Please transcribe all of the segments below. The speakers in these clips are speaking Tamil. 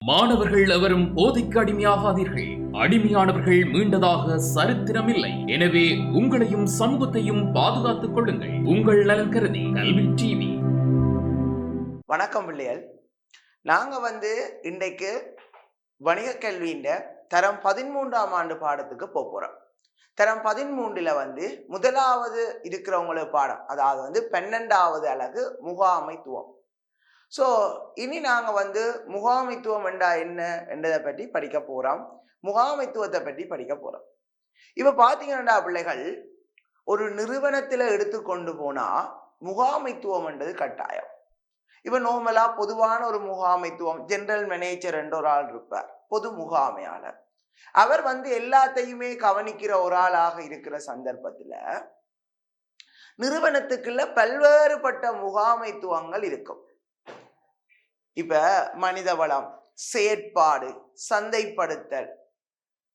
மாணவர்கள் எவரும் போதைக்கு அடிமையாகாதீர்கள். அடிமையானவர்கள் மீண்டதாக சரித்திரமில்லை. எனவே உங்களையும் சமூகத்தையும் பாதுகாத்துக் கொள்ளுங்கள். உங்கள் நலன் கருதி கல்வி டிவி. வணக்கம் பிள்ளைகள். நாங்க இன்றைக்கு வணிக கல்வியின் தரம் 13ஆம் ஆண்டு பாடத்துக்கு போறோம். தரம் 13ல முதலாவது இருக்கிறவங்களுக்கு பாடம், அதாவது 12வது அலகு முகாமைத்துவம். ஸோ இனி நாங்கள் முகாமைத்துவம் என்றா என்ன என்றதை பற்றி படிக்க போகிறோம். முகாமைத்துவத்தை பற்றி படிக்க போகிறோம். இப்போ பார்த்தீங்கன்னா பிள்ளைகள், ஒரு நிறுவனத்தில் எடுத்துக்கொண்டு போனால் முகாமைத்துவம் என்றது கட்டாயம். இப்போ நார்மலாக பொதுவான ஒரு முகாமைத்துவம், ஜெனரல் மேனேஜர் என்ற ஒரு ஆள் இருப்பார், பொது முகாமையாளர். அவர் எல்லாத்தையுமே கவனிக்கிற ஒரு ஆளாக இருக்கிற சந்தர்ப்பத்தில் நிறுவனத்துக்குள்ள பல்வேறுபட்ட முகாமைத்துவங்கள் இருக்கும். இப்ப மனித வளம், செயற்பாடு, சந்தைப்படுத்தல்,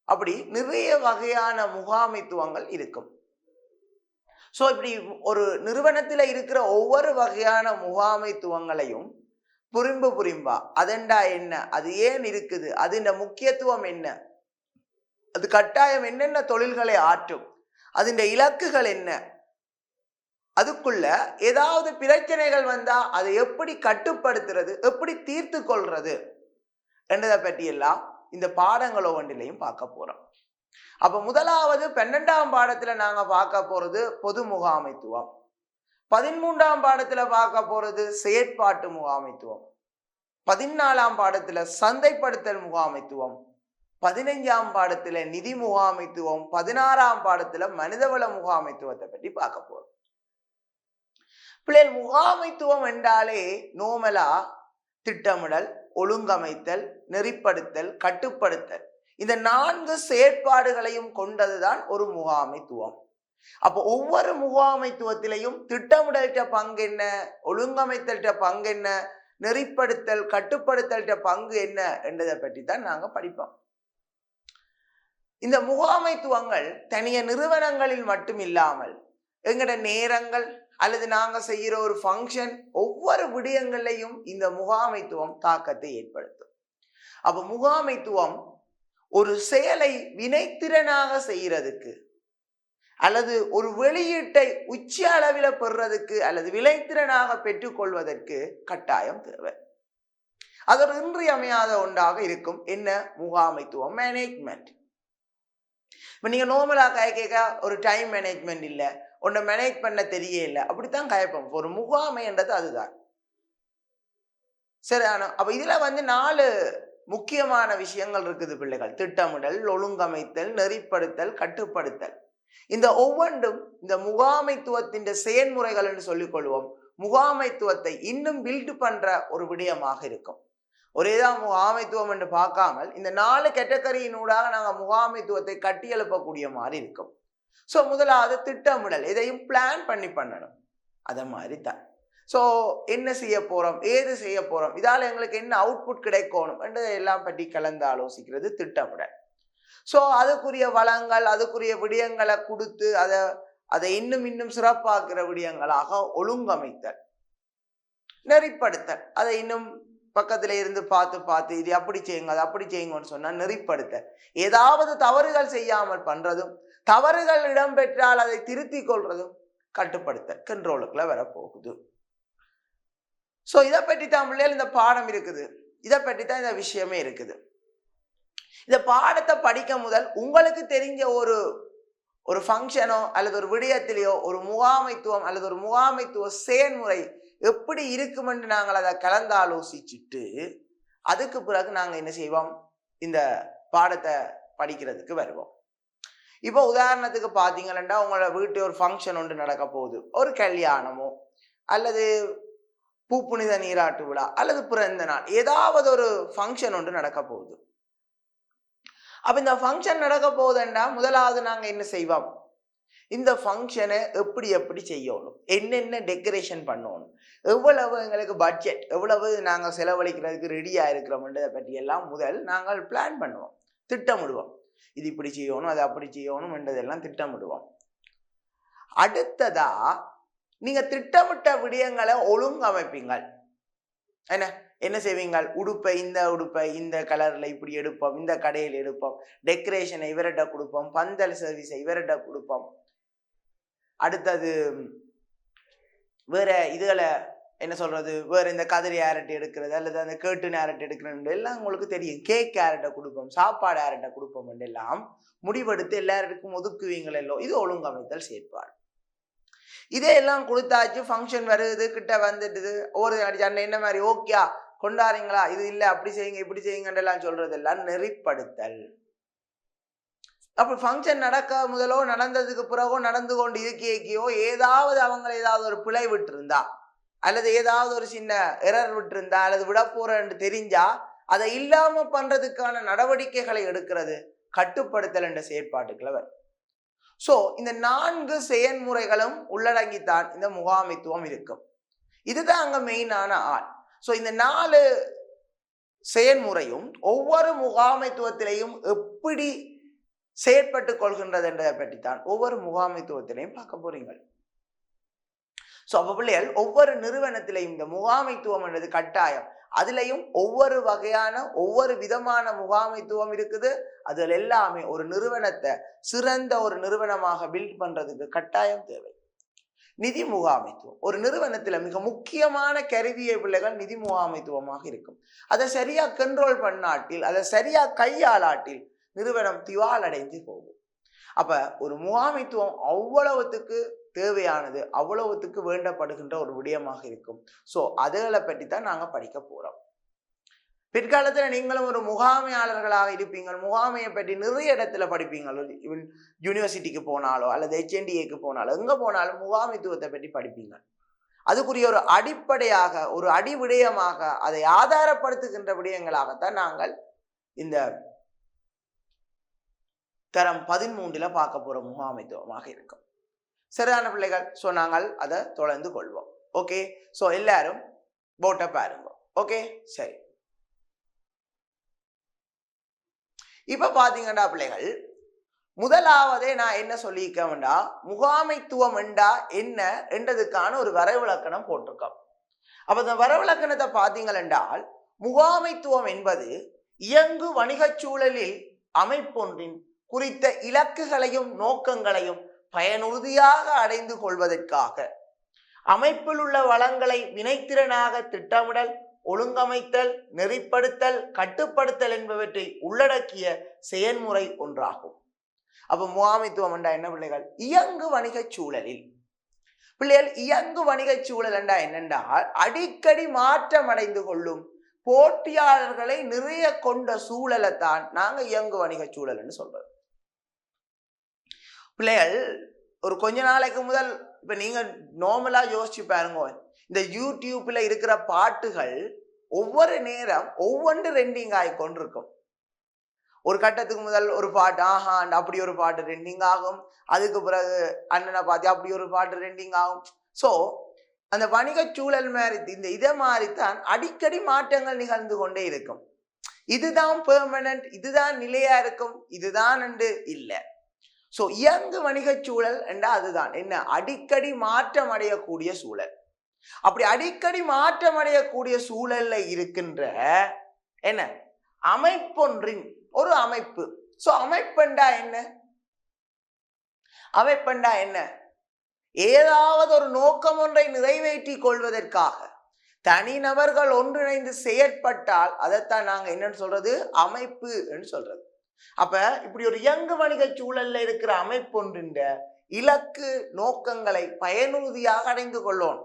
அப்படி நிறைய வகையான முகாமைத்துவங்கள் இருக்கும். ஸோ இப்படி ஒரு நிறுவனத்தில் இருக்கிற ஒவ்வொரு வகையான முகாமைத்துவங்களையும் புரிம்பா அதெண்டா என்ன, அது ஏன் இருக்குது, அதன் முக்கியத்துவம் என்ன, அது கட்டாயம் என்னென்ன தொழில்களை ஆற்றும், அதன் இலக்குகள் என்ன, அதுக்குள்ள ஏதாவது பிரச்சனைகள் வந்தா அதை எப்படி கட்டுப்படுத்துறது, எப்படி தீர்த்து கொள்றது என்றதை பற்றி எல்லாம் இந்த பாடங்களோ ஒன்றிலையும் பார்க்க போறோம். அப்ப முதலாவது 12ஆம் பாடத்துல நாங்க பார்க்க போறது பொது முகாமைத்துவம், 13ஆம் பாடத்துல பார்க்க போறது செயற்பாட்டு முகாமைத்துவம், 14ஆம் பாடத்துல சந்தைப்படுத்தல் முகாமைத்துவம், 15ஆம் பாடத்துல நிதி முகாமைத்துவம், 16ஆம் பாடத்துல மனிதவள முகாமைத்துவத்தை பற்றி பார்க்க போறோம். பிள்ளைகள், முகாமைத்துவம் என்றாலே நோமலா திட்டமிடல், ஒழுங்கமைத்தல், நெறிப்படுத்தல், கட்டுப்படுத்தல், இந்த 4 செயற்பாடுகளையும் கொண்டதுதான் ஒரு முகாமைத்துவம். அப்போ ஒவ்வொரு முகாமைத்துவத்திலையும் திட்டமிடல்கிட்ட பங்கு என்ன, ஒழுங்கமைத்தல்கிட்ட பங்கு என்ன, நெறிப்படுத்தல் கட்டுப்படுத்தல்கிட்ட பங்கு என்ன என்றதை பற்றி தான் நாங்க படிப்போம். இந்த முகாமைத்துவங்கள் தனிய நிறுவனங்களில் மட்டும் இல்லாமல் எங்கட நேரங்கள் அல்லது நாங்க செய்கிற ஒரு ஃபங்க்ஷன், ஒவ்வொரு விடயங்களையும் இந்த முகாமைத்துவம் தாக்கத்தை ஏற்படுத்தும். அப்ப முகாமைத்துவம் ஒரு செயலை வினைத்திறனாக செய்யறதுக்கு அல்லது ஒரு வெளியீட்டை உச்ச அளவில் பெறுறதுக்கு அல்லது வினைத்திறனாக பெற்றுக்கொள்வதற்கு கட்டாயம் தேவை. அது ஒரு இன்றியமையாத ஒன்றாக இருக்கும். என்ன முகாமைத்துவம்? மேனேஜ்மெண்ட். இப்ப நீங்க நோமலா கேட்க ஒரு டைம் மேனேஜ்மெண்ட் இல்லை, ஒன்றை மேனேஜ் பண்ண தெரியல, அப்படித்தான் கயப்போம். ஒரு முகாமை என்றது அதுதான். சரி, அப்ப இதுல 4 முக்கியமான விஷயங்கள் இருக்குது பிள்ளைகள். திட்டமிடல், ஒழுங்கமைத்தல், நெறிப்படுத்தல், கட்டுப்படுத்தல். இந்த ஒவ்வொன்றும் இந்த முகாமைத்துவத்தின் செயல்முறைகள் என்று சொல்லிக் கொள்வோம். முகாமைத்துவத்தை இன்னும் பில்ட் பண்ற ஒரு விடயமாக இருக்கும். ஒரேதான் முகாமைத்துவம் என்று பார்க்காமல் இந்த 4 கேட்டகரியினூடாக நாங்கள் முகாமைத்துவத்தை கட்டி எழுப்பக்கூடிய மாதிரி இருக்கும். ஸோ முதலாவது திட்டமிடல், இதையும் பிளான் பண்ணி பண்ணணும். அதை மாதிரி தான். ஸோ என்ன செய்ய போறோம், ஏது செய்ய போறோம், இதால் எங்களுக்கு என்ன அவுட்புட் கிடைக்கணும் என்றதை எல்லாம் பற்றி கலந்து ஆலோசிக்கிறது திட்டமிடல். ஸோ அதுக்குரிய வளங்கள், அதுக்குரிய விடயங்களை கொடுத்து அதை இன்னும் சிறப்பாக்குற விடயங்களாக ஒழுங்கமைத்தல், நெறிப்படுத்தல், அதை இன்னும் பக்கத்துல இருந்து பார்த்து இது அப்படி செய்யுங்க, அது அப்படி செய்யுங்கன்னு சொன்னா நெறிப்படுத்தல். ஏதாவது தவறுகள் செய்யாமல் பண்றதும், தவறுகள் இடம்பெற்றால் அதை திருத்தி கொள்றதும் கட்டுப்படுத்தல், கண்ட்ரோலுக்குள்ள வரப்போகுது. ஸோ இதை பற்றி தான் பிள்ளைகள் இந்த பாடம் இருக்குது. இதை பற்றி தான் இந்த விஷயமே இருக்குது. இந்த பாடத்தை படிக்க முதல் உங்களுக்கு தெரிஞ்ச ஒரு ஃபங்க்ஷனோ அல்லது ஒரு விடயத்திலேயோ ஒரு முகாமைத்துவம் அல்லது ஒரு முகாமைத்துவ செயல்முறை எப்படி இருக்குமென்று நாங்கள் அதை கலந்து ஆலோசிச்சுட்டு அதுக்கு பிறகு நாங்கள் என்ன செய்வோம், இந்த பாடத்தை படிக்கிறதுக்கு வருவோம். இப்போ உதாரணத்துக்கு பார்த்தீங்கன்னா, உங்களோட வீட்டு ஒரு ஃபங்க்ஷன் ஒன்று நடக்க போகுது, ஒரு கல்யாணமோ அல்லது பூப்புனித நீராட்டு விழா அல்லது பிறந்த நாள், ஏதாவது ஒரு ஃபங்க்ஷன் ஒன்று நடக்க போகுது. அப்ப இந்த ஃபங்க்ஷன் நடக்க போகுதுன்னா முதலாவது நாங்க என்ன செய்வோம், இந்த ஃபங்க்ஷனை எப்படி செய்யணும், என்னென்ன டெக்கரேஷன் பண்ணணும், எவ்வளவு எங்களுக்கு பட்ஜெட், எவ்வளவு நாங்கள் செலவழிக்கிறதுக்கு ரெடியாக இருக்கிறோம்ன்றதை பற்றி எல்லாம் முதல் நாங்கள் பிளான் பண்ணுவோம், திட்டமிடுவோம். இது இப்படி செய்யணும், அது அப்படி செய்யணும் என்றதெல்லாம் திட்டமிடுவோம். அடுத்ததா நீங்க திட்டமிட்ட விடயங்களை ஒழுங்கமைப்பீங்கள். என்ன, என்ன செய்வீங்க, உடுப்பை இந்த கலர்ல இப்படி எடுப்போம், இந்த கடையில் எடுப்போம், டெக்கரேஷனை இவர்கிட்ட கொடுப்போம், பந்தல் சர்வீஸை இவர்கிட்ட கொடுப்போம். அடுத்தது வேற இதுகளை என்ன சொல்றது, வேற இந்த கதிரி அரட்டை எடுக்கிறது அல்லது அந்த கேட்டு அரட்டை எடுக்கிறது எல்லாம் உங்களுக்கு தெரியும். கேக் அரட்டை கொடுப்போம், சாப்பாடு அரட்டை கொடுப்போம் எல்லாம் முடிவெடுத்து எல்லாருக்கும் ஒதுக்குவீங்களோ, இது ஒழுங்கமைத்தல் செயற்பாடு. இதே எல்லாம் கொடுத்தாச்சு, ஃபங்க்ஷன் வருது, கிட்ட வந்துடுது, ஒரு அண்ணன் என்ன மாதிரி ஓகே கொண்டாடுறீங்களா, இது இல்லை அப்படி செய்யுங்க இப்படி செய்யுங்கன்றெல்லாம் சொல்றதெல்லாம் நெறிப்படுத்தல். அப்ப ஃபங்க்ஷன் நடக்க முதலோ நடந்ததுக்கு பிறகோ நடந்து கொண்டு இருக்கையோ ஏதாவது அவங்க ஏதாவது ஒரு பிழை விட்டு இருந்தா அல்லது ஏதாவது ஒரு சின்ன எரர் விட்டு இருந்தா அல்லது விட போறன்னு தெரிஞ்சா அதை இல்லாம பண்றதுக்கான நடவடிக்கைகளை எடுக்கிறது கட்டுப்படுத்தல் என்ற செயற்பாட்டுக்களை வரும். சோ இந்த 4 செயல்முறைகளும் உள்ளடங்கித்தான் இந்த முகாமைத்துவம் இருக்கும். இதுதான் அங்க மெயினான ஆள். சோ இந்த 4 செயல்முறையும் ஒவ்வொரு முகாமைத்துவத்திலையும் எப்படி செயற்பட்டு கொள்கின்றது என்பதை பற்றித்தான் ஒவ்வொரு முகாமைத்துவத்திலையும் பார்க்க போறீங்க. சோ அப்ப பிள்ளைகள் ஒவ்வொரு நிறுவனத்திலையும் இந்த முகாமைத்துவம் என்றது கட்டாயம். அதுலயும் ஒவ்வொரு வகையான ஒவ்வொரு விதமான முகாமைத்துவம் இருக்குது. அதுல எல்லாமே ஒரு நிறுவனத்தை சிறந்த ஒரு நிறுவனமாக பில்ட் பண்றதுக்கு கட்டாயம் தேவை. நிதி முகாமைத்துவம் ஒரு நிறுவனத்துல மிக முக்கியமான கருவிய பிள்ளைகள் நிதி முகாமைத்துவமாக இருக்கும். அதை சரியா கண்ட்ரோல் பண்ணாட்டில், அதை சரியா கையாளாட்டில் நிறுவனம் திவால் அடைந்து போகும். அப்ப ஒரு முகாமைத்துவம் அவ்வளவுத்துக்கு தேவையானது, அவ்வளவுத்துக்கு வேண்டப்படுகின்ற ஒரு விடயமாக இருக்கும். சோ அதுகளை பற்றி தான் நாங்க படிக்க போறோம். பிற்காலத்துல நீங்களும் ஒரு முகாமையாளர்களாக இருப்பீங்க. முகாமையை பற்றி நிறைய இடத்துல படிப்பீங்க. ஈவன் யூனிவர்சிட்டிக்கு போனாலோ அல்லது HNDAக்கு போனாலோ எங்க போனாலும் முகாமைத்துவத்தை பற்றி படிப்பீங்க. அதுக்குரிய ஒரு அடிப்படையாக ஒரு அடிவிடயமாக அதை ஆதாரப்படுத்துகின்ற விடயங்களாகத்தான் நாங்கள் இந்த தரம் 13 பார்க்க போற முகாமைத்துவமாக இருக்கும். சரியான பிள்ளைகள், சோ நாங்கள் அதை தொடர்ந்து கொள்வோம். ஓகே, சோ எல்லாரும் போட்டை பாருங்க. ஓகே, சரி. இப்ப பாத்தீங்கன்னா பிள்ளைகள், முதலாவதே நான் என்ன சொல்லிக்க வேண்டாம், முகாமைத்துவம் என்றா என்ன என்றதுக்கான ஒரு வரைவிலக்கணம் போட்டிருக்கோம். அப்ப இந்த வரைவிலக்கணத்தை பார்த்தீங்கள் என்றால், முகாமைத்துவம் என்பது இயங்கு வணிகச் சூழலில் அமைப்பொன்றின் குறித்த இலக்குகளையும் நோக்கங்களையும் பயனுறுதியாக அடைந்து கொள்வதற்காக அமைப்பில் உள்ள வளங்களை வினைத்திறனாக திட்டமிடல், ஒழுங்கமைத்தல், நெறிப்படுத்தல், கட்டுப்படுத்தல் என்பவற்றை உள்ளடக்கிய செயல்முறை ஒன்றாகும். அப்ப முகாமைத்துவம் என்றா என்ன பிள்ளைகள்? இயங்கு வணிகச் சூழலில். பிள்ளைகள், இயங்கு வணிகச் சூழல் என்றா என்னென்றால் அடிக்கடி மாற்றம் அடைந்து கொள்ளும் போட்டியாளர்களை நிறைய கொண்ட சூழலைத்தான் நாங்க இயங்கு வணிகச் சூழல்னு சொல்றோம். பிள்ளைகள், ஒரு கொஞ்ச நாளைக்கு முதல் இப்ப நீங்க நார்மலா யோசிச்சு பாருங்க, இந்த யூடியூப்ல இருக்கிற பாட்டுகள் ஒவ்வொரு நேரம் ஒவ்வொன்று ரெண்டிங் ஆகி கொண்டிருக்கும். ஒரு கட்டத்துக்கு முதல் ஒரு பாட்டு அப்படி ஒரு பாட்டு ரெண்டிங் ஆகும். அதுக்கு பிறகு அண்ணனை பார்த்து அப்படி ஒரு பாட்டு ரெண்டிங் ஆகும். சோ அந்த வணிக சூழல் மாதிரி இந்த இதை மாதிரித்தான் அடிக்கடி மாற்றங்கள் நிகழ்ந்து கொண்டே இருக்கும். இதுதான் பெர்மனன்ட், இதுதான் நிலையா இருக்கும், இதுதான் என்று இல்லை. சோ இயங்கு வணிக சூழல் என்றா அதுதான் என்ன, அடிக்கடி மாற்றம் அடையக்கூடிய சூழல். அப்படி அடிக்கடி மாற்றம் அடையக்கூடிய சூழல்ல இருக்கின்ற என்ன அமைப்பொன்றின் ஒரு அமைப்பு. சோ அமைப்பெண்டா என்ன? அமைப்பெண்டா என்ன? ஏதாவது ஒரு நோக்கம் ஒன்றை நிறைவேற்றி கொள்வதற்காக தனிநபர்கள் ஒன்றிணைந்து செயற்பட்டால் அதைத்தான் நாங்க என்னன்னு சொல்றது, அமைப்பு என்று சொல்றது. அப்ப இப்படி ஒரு இயங்கு வணிக சூழல்ல இருக்கிற அமைப்பொன்றின் இலக்கு நோக்கங்களை பயனுறுதியாக அடைந்து கொள்ளணும்.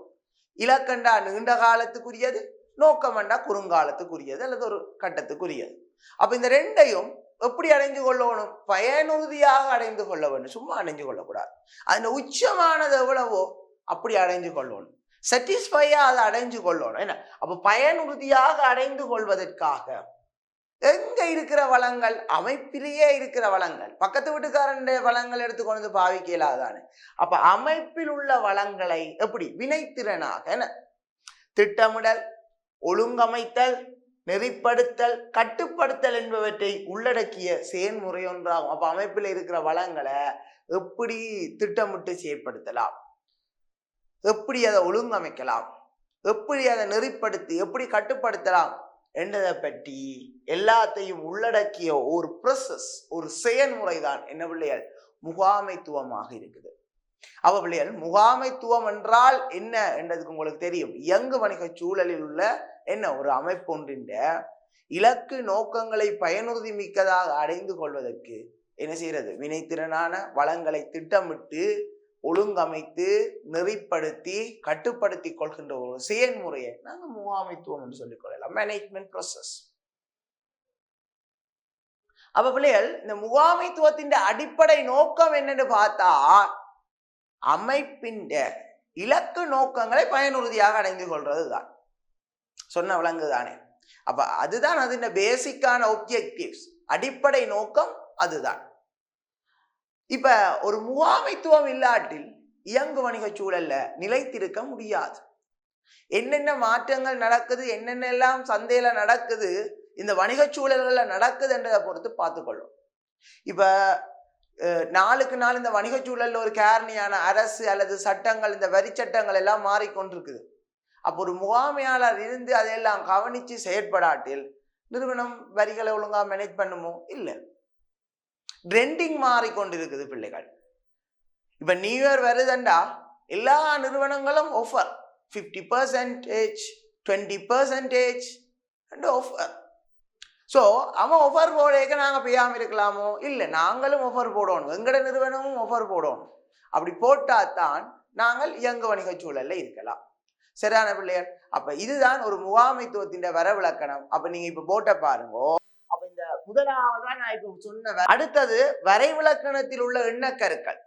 இலக்கண்டா நீண்ட காலத்துக்குரியது, நோக்கம்ண்டா குறுங்காலத்துக்குரியது அல்லது ஒரு கட்டத்துக்குரியது. அப்ப இந்த ரெண்டையும் எப்படி அடைந்து கொள்ளணும்? பயனுறுதியாக அடைந்து கொள்ள வேண்டும், சும்மா அடைஞ்சு கொள்ளக்கூடாது. அந்த உச்சமானது எவ்வளவோ அப்படி அடைஞ்சு கொள்ளணும், சாட்டிஸ்ஃபையா அதை அடைஞ்சு கொள்ளணும். என்ன அப்ப பயனுறுதியாக அடைந்து கொள்வதற்காக எங்க இருக்கிற வளங்கள், அமைப்பிலேயே இருக்கிற வளங்கள், பக்கத்து வீட்டுக்காரன் வளங்கள் எடுத்துக்கொண்டு பாவிக்கலாதானே. அப்ப அமைப்பில் உள்ள வளங்களை எப்படி வினைத்திறனாக என்ன திட்டமிடல், ஒழுங்கமைத்தல், நெறிப்படுத்தல், கட்டுப்படுத்தல் என்பவற்றை உள்ளடக்கிய செயல்முறை ஒன்றாகும். அப்ப அமைப்பில் இருக்கிற வளங்களை எப்படி திட்டமிட்டு செயற்படுத்தலாம், எப்படி அதை ஒழுங்கமைக்கலாம், எப்படி அதை நெறிப்படுத்தி எப்படி கட்டுப்படுத்தலாம் என்றதை பற்றி எல்லாத்தையும் உள்ளடக்கிய ஒரு ப்ரோசஸ், ஒரு செயல்முறை தான் என்ன பிள்ளைகள் முகாமைத்துவமாக இருக்குது. அவ பிள்ளைகள் முகாமைத்துவம் என்றால் என்ன என்றதுக்கு உங்களுக்கு தெரியும். இயங்கு வணிக சூழலில் உள்ள என்ன ஒரு அமைப்பு ஒன்றின் இலக்கு நோக்கங்களை பயனுறுதி மிக்கதாக அடைந்து கொள்வதற்கு என்ன செய்யறது, வினைத்திறனான வளங்களை திட்டமிட்டு ஒழுங்கமைத்து நெறிப்படுத்தி கட்டுப்படுத்தி கொள்கின்ற ஒரு செயல்முறையை நாங்க முகாமைத்துவம் என்று சொல்லிக் கொள்ளலாம், மேனேஜ்மெண்ட் ப்ரோசஸ். அப்ப பிள்ளைகள் இந்த முகாமைத்துவத்தின் அடிப்படை நோக்கம் என்னன்னு பார்த்தா அமைப்பின் இலக்கு நோக்கங்களை பயனுறுதியாக அடைந்து கொள்றதுதான். சொன்ன விளங்குதானே? அப்ப அதுதான் அதன் பேசிக்கான ஒப்ஜெக்டிவ்ஸ், அடிப்படை நோக்கம் அதுதான். இப்ப ஒரு முகாமைத்துவம் இல்லாட்டில் இயங்கு வணிக சூழல்ல நிலைத்திருக்க முடியாது. என்னென்ன மாற்றங்கள் நடக்குது, என்னென்ன எல்லாம் சந்தையில நடக்குது, இந்த வணிக சூழல்கள்ல நடக்குது என்றதை பொறுத்து பார்த்துக்கொள்ளும். இப்ப நாளுக்கு நாள் இந்த வணிக சூழல்ல ஒரு காரணியான அரசு அல்லது சட்டங்கள், இந்த வரி சட்டங்கள் எல்லாம் மாறிக்கொண்டிருக்குது. அப்போ ஒரு முகாமையாளர் இருந்து அதையெல்லாம் கவனிச்சு செயற்படாட்டில் நிறுவனம் வரிகளை ஒழுங்கா மேனேஜ் பண்ணுமோ? இல்லை. ட்ரெண்டிங் மாறிக்கொண்டிருக்குது பிள்ளைகள். இப்ப நியூ இயர் வருதுண்டா எல்லா நிறுவனங்களும் ஆஃபர் 50%, 20% ஆஃபர். ஸோ அவன் ஆஃபர் போடக்க நாங்கள் பெய்யாமல் இருக்கலாமோ? இல்லை, நாங்களும் ஆஃபர் போடணும், எங்கட நிறுவனமும் ஆஃபர் போடணும். அப்படி போட்டாதான் நாங்கள் இயங்கு வணிக சூழல்ல இருக்கலாம். சரியான பிள்ளைகள்? அப்ப இதுதான் ஒரு முகாமைத்துவத்தின் வரவிலக்கணம். அப்ப நீங்க இப்ப போட்ட பாருங்க. அப்ப இந்த முதலாவதா நான் இப்ப சொன்ன அடுத்தது வரைவிலக்கணத்தில் உள்ள எண்ணக்கருக்கள்.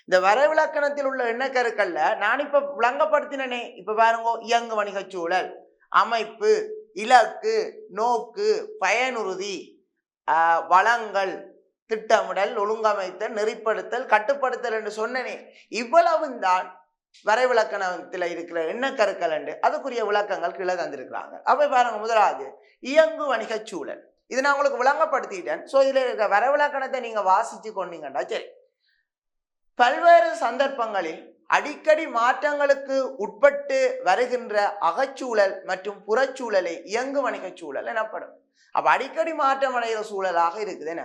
இந்த வரைவிலக்கணத்தில் உள்ள எண்ணக்கருக்கள்ல நான் இப்ப விளங்கப்படுத்தினே. இப்ப பாருங்க, இயங்கு வணிக சூழல், அமைப்பு, இலக்கு, நோக்கு, பயனுறுதி, வளங்கள், திட்டமிடல், ஒழுங்கமைத்தல், நெறிப்படுத்தல், கட்டுப்படுத்தல் என்று சொன்னனே. இவ்வளவும் தான் வரைவிலக்கணத்துல இருக்கிற எண்ணக்கருக்கள் என்று அதுக்குரிய விளக்கங்கள் கீழே தந்திருக்கிறாங்க. அப்ப பாருங்க, முதலாவது இயங்கு வணிக சூழல். இது நான் உங்களுக்கு விளங்கப்படுத்திட்டேன். ஸோ இதுல இருக்க வரைவிலக்கணத்தை நீங்க வாசிச்சு கொண்டீங்கண்டா சரி. பல்வேறு சந்தர்ப்பங்களில் அடிக்கடி மாற்றங்களுக்கு உட்பட்டு வருகின்ற அகச்சூழல் மற்றும் புறச்சூழலை இயங்கு வணிக சூழல் எனப்படும். அப்ப அடிக்கடி மாற்றம் அடைகிற சூழலாக இருக்குது என்ன.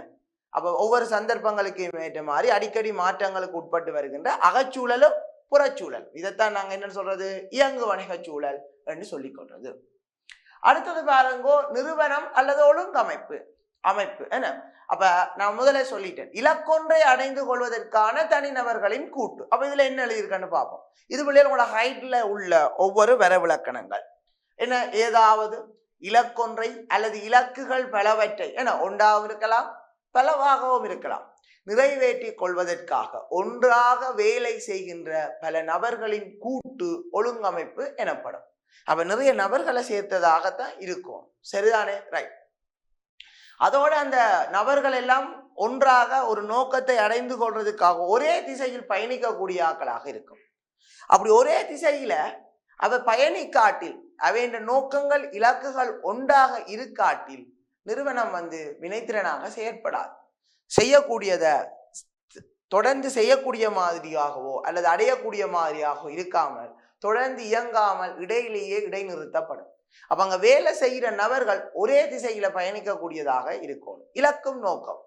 அப்ப ஒவ்வொரு சந்தர்ப்பங்களுக்கு ஏற்ற மாதிரி அடிக்கடி மாற்றங்களுக்கு உட்பட்டு வருகின்ற அகச்சூழலும் புறச்சூழல், இதைத்தான் நாங்க என்ன சொல்றது, இயங்கு வணிக சூழல் என்று சொல்லிக் கொள்றது. அடுத்தது பாருங்கோ, நிறுவனம் அல்லது ஒழுங்கமைப்பு அமைப்பு என்ன. அப்ப நான் முதலே சொல்லிட்டேன், இலக்கொன்றை அடைந்து கொள்வதற்கான தனிநபர்களின் கூட்டு. அப்ப இதுல என்ன எழுதியிருக்கன்னு பார்ப்போம். இது பிள்ளைகளோட ஹைட்ல உள்ள ஒவ்வொரு வரவிலக்கணங்கள் என்ன. ஏதாவது இலக்கொன்றை அல்லது இலக்குகள் பலவற்றை என்ன, ஒன்றாகவும் இருக்கலாம் பலவாகவும் இருக்கலாம், நிறைவேற்றி கொள்வதற்காக ஒன்றாக வேலை செய்கின்ற பல நபர்களின் கூட்டு ஒழுங்கமைப்பு எனப்படும். அப்ப நிறைய நபர்களை சேர்த்ததாகத்தான் இருக்கும். சரிதானே? ரைட். அதோட அந்த நபர்கள் எல்லாம் ஒன்றாக ஒரு நோக்கத்தை அடைந்து கொள்றதுக்காக ஒரே திசையில் பயணிக்கக்கூடிய ஆட்களாக இருக்கும். அப்படி ஒரே திசையில அவ பயணிக்காட்டில் அவையின் நோக்கங்கள் இலக்குகள் ஒன்றாக இருக்காட்டில் நிறுவனம் வினைத்திறனாக செயற்படாது. செய்யக்கூடியதை தொடர்ந்து செய்யக்கூடிய மாதிரியாகவோ அல்லது அடையக்கூடிய மாதிரியாகவோ இருக்காமல் தொடர்ந்து இயங்காமல் இடையிலேயே இடைநிறுத்தப்படும். அப்ப அங்க வேலை செய்கிற நபர்கள் ஒரே திசையில பயணிக்கக்கூடியதாக இருக்கணும். இலக்கும் நோக்கம்.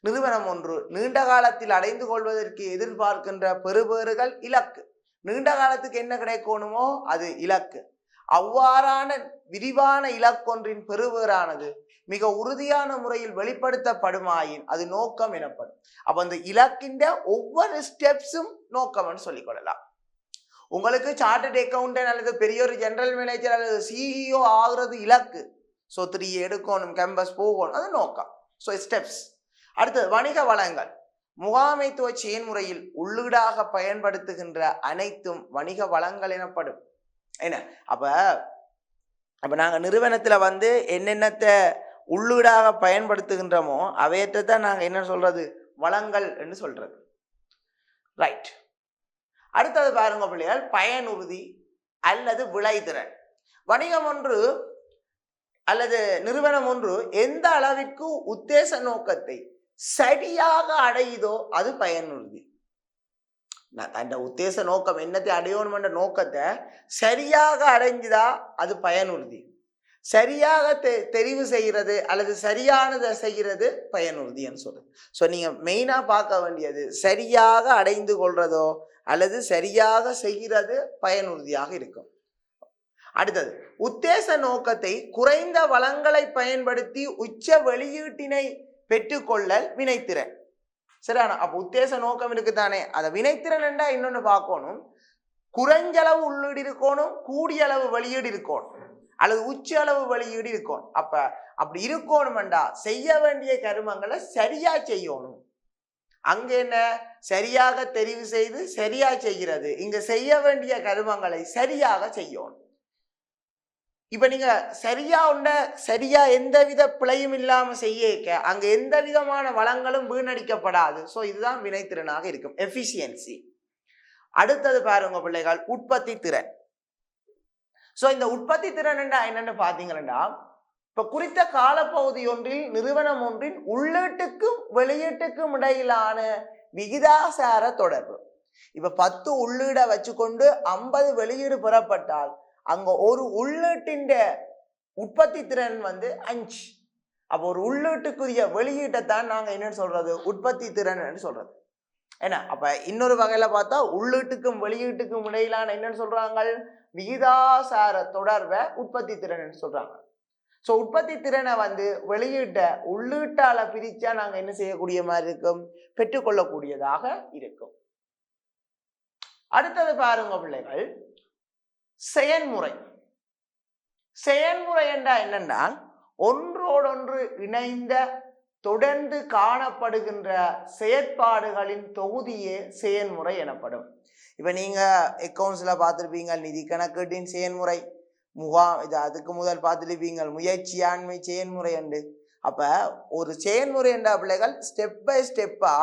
நிறுவனம் ஒன்று நீண்ட காலத்தில் அடைந்து கொள்வதற்கு எதிர்பார்க்கின்ற பெறுபேறுகள் இலக்கு. நீண்ட காலத்துக்கு என்ன கிடைக்கணுமோ அது இலக்கு. அவ்வாறான விரிவான இலக்கொன்றின் பெறுபேறானது மிக உறுதியான முறையில் வெளிப்படுத்தப்படுமாயின் அது நோக்கம் எனப்படும். அப்ப அந்த இலக்கின்ற ஒவ்வொரு ஸ்டெப்ஸும் நோக்கம்னு சொல்லிக் கொள்ளலாம். உங்களுக்கு சார்ட்டர்ட் அக்கௌண்டன்ட் அல்லது பெரிய ஒரு ஜெனரல் மேனேஜர் அல்லது சிஇஓ ஆகுறது இலக்கு. ஸோ 3 எடுக்கணும், கேம்பஸ் போகணும், அது நோக்கம். So steps. அடுத்தது வணிக வளங்கள். முகாமைத்துவ செயல்முறையில் உள்ளீடாக பயன்படுத்துகின்ற அனைத்தும் வணிக வளங்கள் எனப்படும். என்ன அப்ப நாங்க நிறுவனத்துல என்னென்னத்தை உள்ளீடாக பயன்படுத்துகின்றோமோ அவையத்தான் நாங்க என்ன சொல்றது, வளங்கள் என்று சொல்றது. ரைட். அடுத்தது பாருங்க பிள்ளைகள், பயனுறுதி அல்லது விளைதிறன். வணிகம் ஒன்று அல்லது நிறுவனம் ஒன்று எந்த அளவிற்கு உத்தேச நோக்கத்தை சரியாக அடையுதோ அது பயனுறுதி. அந்த உத்தேச நோக்கம் என்னத்தை அடையணும்ன்ற நோக்கத்தை சரியாக அடைஞ்சுதா அது பயனுறுதி, சரியாக தெரிவு செய்கிறது அல்லது சரியானதை செய்கிறது பயனுறுதின்னு சொல்றது. ஸோ நீங்க மெயினா பார்க்க வேண்டியது சரியாக அடைந்து கொள்றதோ அல்லது சரியாக செய்கிறது பயனுறுதியாக இருக்கும். அடுத்தது உத்தேச நோக்கத்தை குறைந்த வளங்களை பயன்படுத்தி உச்ச வெளியீட்டினை பெற்றுக்கொள்ளல் வினைத்திறன். சரியான அப்ப உத்தேச நோக்கம் இருக்குதானே, அதை வினைத்திறன் என்றா இன்னொன்னு பார்க்கணும். குறைஞ்சளவு உள்ளீடு இருக்கணும், கூடிய அளவு வெளியீடு இருக்கணும், அல்லது உச்ச அளவு வெளியீடு இருக்கணும். அப்படி இருக்கணும்டா செய்ய வேண்டிய கருமங்களை சரியா செய்யணும். அங்க என்ன சரியாக தெரிவு செய்து சரியா செய்கிறது, இங்க செய்ய வேண்டிய கருமங்களை சரியாக செய்யணும். இப்ப நீங்க சரியா எந்தவித பிழையும் இல்லாம செய்ய அங்க எந்த விதமான வளங்களும் வீணடிக்கப்படாது. ஸோ இதுதான் வினைத்திறனாக இருக்கும், எஃபிஷியன்சி. அடுத்தது பாருங்க பிள்ளைகள், உற்பத்தி திறன். ஸோ இந்த உற்பத்தி திறன் என்னன்னு பாத்தீங்கன்னா, இப்ப குறித்த காலப்பகுதி ஒன்றில் நிறுவனம் ஒன்றின் உள்ளீட்டுக்கும் வெளியீட்டுக்கும் இடையிலான விகிதாசார தொடர்பு. இப்ப 10 உள்ளீடை வச்சுக்கொண்டு 50 வெளியீடு பெறப்பட்டால் அங்க ஒரு உள்ளீட்டின் உற்பத்தி திறன் 5. அப்போ ஒரு உள்ளீட்டுக்குரிய வெளியீட்டை தான் நாங்க என்னன்னு சொல்றது, உற்பத்தி திறன் சொல்றது. என்ன அப்ப இன்னொரு வகையில பார்த்தா உள்ளீட்டுக்கும் வெளியீட்டுக்கும் இடையிலான என்னன்னு சொல்றாங்க, விகிதாசார தொடர்பை உற்பத்தி திறன் சொல்றாங்க. ஸோ உற்பத்தி திறனை வெளியீட்ட உள்ளீட்டால பிரிச்சா நாங்க என்ன செய்யக்கூடிய மாதிரி இருக்கும், பெற்றுக்கொள்ளக்கூடியதாக இருக்கும். அடுத்தது பாருங்க பிள்ளைகள், செயன்முறை. செயன்முறை என்றால் என்னென்றால் ஒன்றோடொன்று இணைந்த தொடர்ந்து காணப்படுகின்ற செயற்பாடுகளின் தொகுதியே செயன்முறை எனப்படும். இப்ப நீங்க அக்கௌண்ட்ஸ்ல பார்த்திருப்பீங்க நிதி கணக்கீட்டின் செயன்முறை, அதுக்கு முதல் பார்த்துருப்பீங்க முயற்சியாண்மை செயன்முறை என்று. அப்ப ஒரு செயன்முறை என்ற பிள்ளைகள் ஸ்டெப் பை ஸ்டெப்பா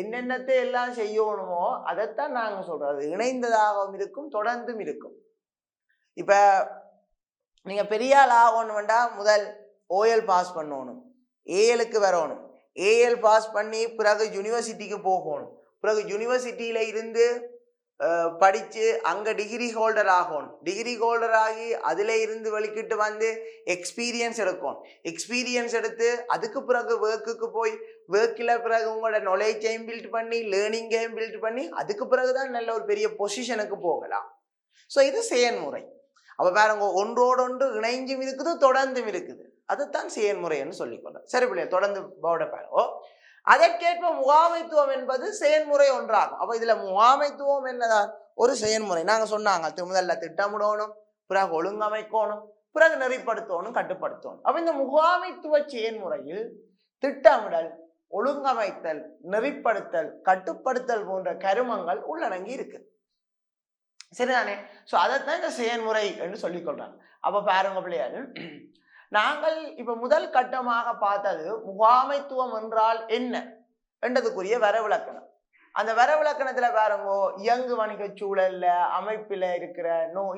என்னென்னத்தை எல்லாம் செய்யணுமோ அதைத்தான் நாங்க சொல்றது. இணைந்ததாகவும் இருக்கும், தொடர்ந்தும் இருக்கும். இப்ப நீங்க பெரிய ஆள் ஆகணும் வேண்டாம், முதல் ஓஎல் பாஸ் பண்ணணும், ஏஎலுக்கு வரணும், ஏஎல் பாஸ் பண்ணி பிறகு யூனிவர்சிட்டிக்கு போகணும், பிறகு யூனிவர்சிட்டியில இருந்து படிச்சு அங்க டிகிரி ஹோல்டர் ஆகணும், டிகிரி ஹோல்டர் ஆகி அதுல இருந்து வெளிக்கிட்டு எக்ஸ்பீரியன்ஸ் எடுக்கணும், எக்ஸ்பீரியன்ஸ் எடுத்து அதுக்கு பிறகு ஒர்க்குக்கு போய் ஒர்க்கில் பிறகு உங்களோட நாலேஜையும் பில்ட் பண்ணி லேர்னிங்கையும் பில்ட் பண்ணி அதுக்கு பிறகுதான் நல்ல ஒரு பெரிய பொசிஷனுக்கு போகலாம். ஸோ இது செயன்முறை. அப்ப பாருங்க, ஒன்றோடொன்று இணைஞ்சும் இருக்குது, தொடர்ந்தும் இருக்குது, அதுதான் செயன்முறைன்னு சொல்லிக்கொள்ள. சரி பிள்ளைய தொடர்ந்து போட பாருங்க. அதற்கேற்ப முகாமைத்துவம் என்பது செயன்முறை ஒன்றாகும். அப்ப இதுல முகாமைத்துவம் என்னதான், ஒரு செயன்முறை. நாங்க சொன்னாங்க முதல்ல திட்டமிடணும், பிறகு ஒழுங்கமைக்கணும், பிறகு நெறிப்படுத்தணும், கட்டுப்படுத்தணும். அப்ப இந்த முகாமைத்துவ செயன்முறையில் திட்டமிடல், ஒழுங்கமைத்தல், நெறிப்படுத்தல், கட்டுப்படுத்தல் போன்ற கருமங்கள் உள்ளடங்கி இருக்கு. சரிதானே? சோ அதைத்தான் இந்த செயன்முறை என்று சொல்லிக் கொள்றாங்க. அப்ப பாருங்க பிள்ளையாரு, நாங்கள் இப்ப முதல் கட்டமாக பார்த்தது முகாமைத்துவம் என்றால் என்ன என்றதுக்குரிய வரவிலக்கணம். அந்த வரவிலக்கணத்துல பாருங்க, இயங்கு வணிக சூழல்ல அமைப்பில இருக்கிற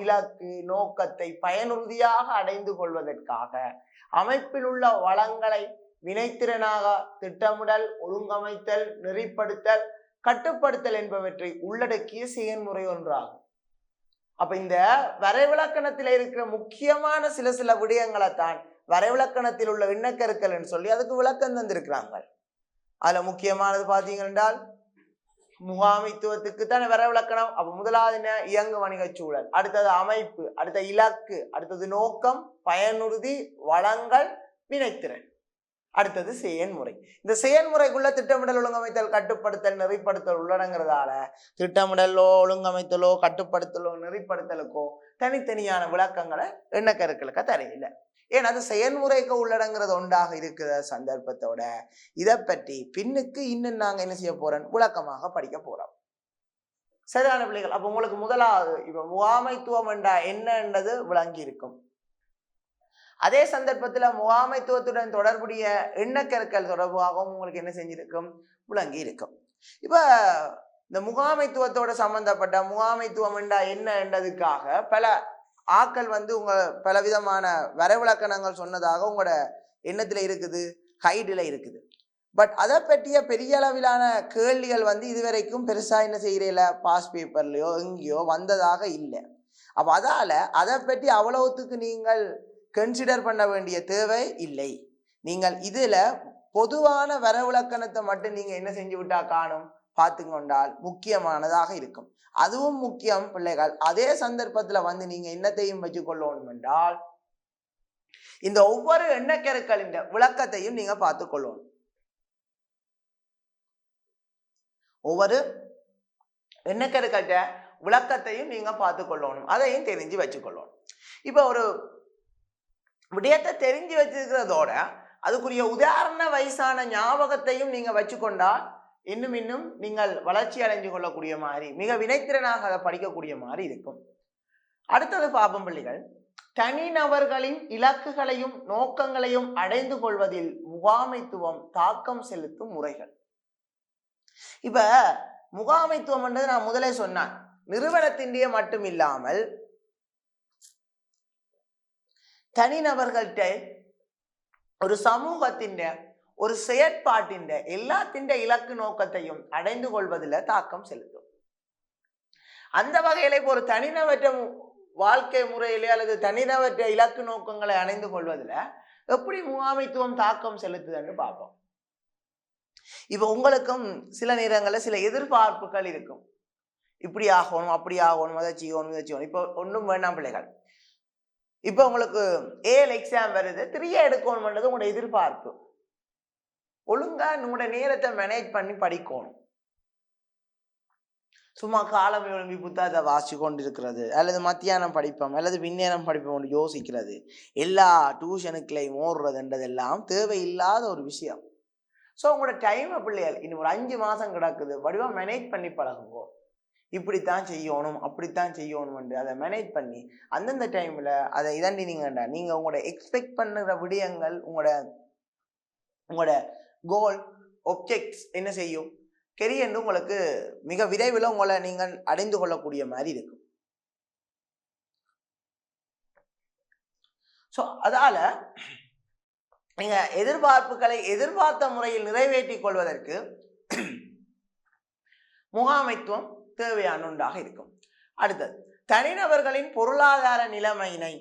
இலக்கு நோக்கத்தை பயனுறுதியாக அடைந்து கொள்வதற்காக அமைப்பில் உள்ள வளங்களை வினைத்திறனாக திட்டமிடல், ஒழுங்கமைத்தல், நெறிப்படுத்தல், கட்டுப்படுத்தல் என்பவற்றை உள்ளடக்கிய செயல்முறை ஒன்றாகும். அப்ப இந்த வரைவிலக்கணத்தில் இருக்கிற முக்கியமான சில விடயங்களை தான் வரைவிலக்கணத்தில் உள்ள எண்ணக்கருக்கள் சொல்லி அதுக்கு விளக்கம் தந்திருக்கிறாங்க. அதுல முக்கியமானது பாத்தீங்க என்றால் முகாமைத்துவத்துக்கு தானே வரைவிலக்கணம். அப்ப முதலாவது என்ன, இயங்கு வணிக சூழல், அடுத்தது அமைப்பு, அடுத்த இலக்கு, அடுத்தது நோக்கம், பயனுறுதி, வளங்கள், வினைத்திறன், அடுத்தது செயன்முறை. இந்த செயன்முறைக்குள்ள திட்டமிடல், ஒழுங்கமைத்தல், கட்டுப்படுத்தல், நெறிப்படுத்தல் உள்ளடங்கிறதால திட்டமிடலோ ஒழுங்கமைத்தலோ கட்டுப்படுத்தலோ நெறிப்படுத்தலுக்கோ தனித்தனியான விளக்கங்களை எண்ணக்கருக்களுக்கு தரையில்லை. ஏன்னா அது செயன்முறைக்கு உள்ளடங்கிறது ஒன்றாக இருக்கிற சந்தர்ப்பத்தோட இதை பற்றி பின்னுக்கு இன்னும் நாங்க என்ன செய்ய போறோம், விளக்கமாக படிக்க போறோம். சரியான பிள்ளைகள். அப்ப உங்களுக்கு முதலாவது இப்ப முகாமைத்துவம் என்றா என்னன்றது விளங்கி இருக்கும். அதே சந்தர்ப்பத்துல முகாமைத்துவத்துடன் தொடர்புடைய எண்ணக்கருக்கள் தொடர்பாகவும் உங்களுக்கு என்ன செஞ்சிருக்கும், விளங்கி இருக்கும். இப்ப இந்த முகாமைத்துவத்தோட சம்பந்தப்பட்ட முகாமைத்துவம் என்றா என்ன என்றதுக்காக பல ஆக்கள் உங்க பலவிதமான வரவிலக்கணங்கள் சொன்னதாக உங்களோட எண்ணத்துல இருக்குது, கைடுல இருக்குது. பட் அதை பற்றிய பெரிய அளவிலான கேள்விகள் வந்து இதுவரைக்கும் பெருசா என்ன செய்யறதில்ல, பாஸ் பேப்பர்லயோ எங்கேயோ வந்ததாக இல்லை. அப்ப அதால அதை பற்றி அவ்வளவுத்துக்கு நீங்கள் கன்சிடர் பண்ண வேண்டிய தேவை இல்லை. நீங்கள் இதுல பொதுவான வரவிலக்கணத்தை மட்டும் நீங்க என்ன செஞ்சு விட்டா காணும் பார்த்து கொண்டால் முக்கியமானதாக இருக்கும். அதுவும் முக்கியம் பிள்ளைகள். அதே சந்தர்ப்பத்துல வந்து நீங்க என்னத்தையும் வச்சுக்கொள்ளணும் என்றால் இந்த ஒவ்வொரு எண்ணக்கருக்களின் விளக்கத்தையும் நீங்க பார்த்து கொள்ளணும். ஒவ்வொரு எண்ணக்கருக்கிட்ட விளக்கத்தையும் நீங்க பார்த்து கொள்ளணும், அதையும் தெரிஞ்சு வச்சுக்கொள்ளணும். இப்ப ஒரு விடயத்தை தெரிஞ்சு வச்சிருக்கிறதோட அதுக்குரிய உதாரண வயசான ஞாபகத்தையும் நீங்க வச்சுக்கொண்டால் இன்னும் நீங்கள் வளர்ச்சி அடைஞ்சு கொள்ளக்கூடிய மாதிரி மிக வினைத்திறனாக அதை படிக்கக்கூடிய மாதிரி இருக்கும். அடுத்தது பாப்பம் பிள்ளைகள், தனிநபர்களின் இலக்குகளையும் நோக்கங்களையும் அடைந்து கொள்வதில் முகாமைத்துவம் தாக்கம் செலுத்தும் முறைகள். இப்ப முகாமைத்துவம் என்றது நான் முதலே சொன்னேன், நிறுவனத்தின்டைய மட்டும் இல்லாமல் தனிநபர்கள்ட்ட ஒரு சமூகத்தின் ஒரு செயற்பாட்டின் எல்லாத்தின் இலக்கு நோக்கத்தையும் அடைந்து கொள்வதில் தாக்கம் செலுத்தும். அந்த வகையில இப்போ ஒரு தனிநபற்ற வாழ்க்கை முறையிலே அல்லது தனிநபற்ற இலக்கு நோக்கங்களை அடைந்து கொள்வதில் எப்படி முகாமைத்துவம் தாக்கம் செலுத்துதுன்னு பார்ப்போம். இப்ப உங்களுக்கும் சில நேரங்களில் சில எதிர்பார்ப்புகள் இருக்கும், இப்படி ஆகணும் அப்படி ஆகணும் அதை செய்யணும் இதை செய்யணும். இப்போ ஒன்றும் வேண்டாம் பிள்ளைகள், இப்போ உங்களுக்கு ஏஎல் எக்ஸாம் வருது, 3 எடுக்கணும்ன்றது உங்களோட எதிர்பார்ப்பு. ஒழுங்கா உங்களோட நேரத்தை மேனேஜ் பண்ணி படிக்கணும். சும்மா காலம் எழும்பி புத்தகத்தை வாசிச்சு கொண்டு இருக்கிறது அல்லது மத்தியானம் படிப்போம் அல்லது பின்னேரம் படிப்போம் யோசிக்கிறது, எல்லா டியூஷனுக்குள்ளையும் ஓடுறதுன்றதெல்லாம் தேவையில்லாத ஒரு விஷயம். ஸோ உங்களோட டைமை பிள்ளைகள் இன்னும் ஒரு 5 மாதம் கிடக்குது, வடிவா மேனேஜ் பண்ணி பழகுவோம். இப்படித்தான் செய்யணும் அப்படித்தான் செய்யணும் அதை மேனேஜ் பண்ணி அந்தந்த டைம்ல அதை இதாண்டி நீங்க உங்களோட எக்ஸ்பெக்ட் பண்ணுற விடயங்கள் உங்களோட கோல் ஒப்ஜெக்ட்ஸ் என்ன செய்யும் கெரியர் உங்களுக்கு மிக விரைவில் உங்களை நீங்கள் அடைந்து கொள்ளக்கூடிய மாதிரி இருக்கும். ஸோ அதால நீங்க எதிர்பார்ப்புகளை எதிர்பார்த்த முறையில் நிறைவேற்றிக் கொள்வதற்கு முகாமைத்துவம் தேவையான ஒன்றாக இருக்கும். அடுத்தது, தனிநபர்களின் பொருளாதார நிலைமையினை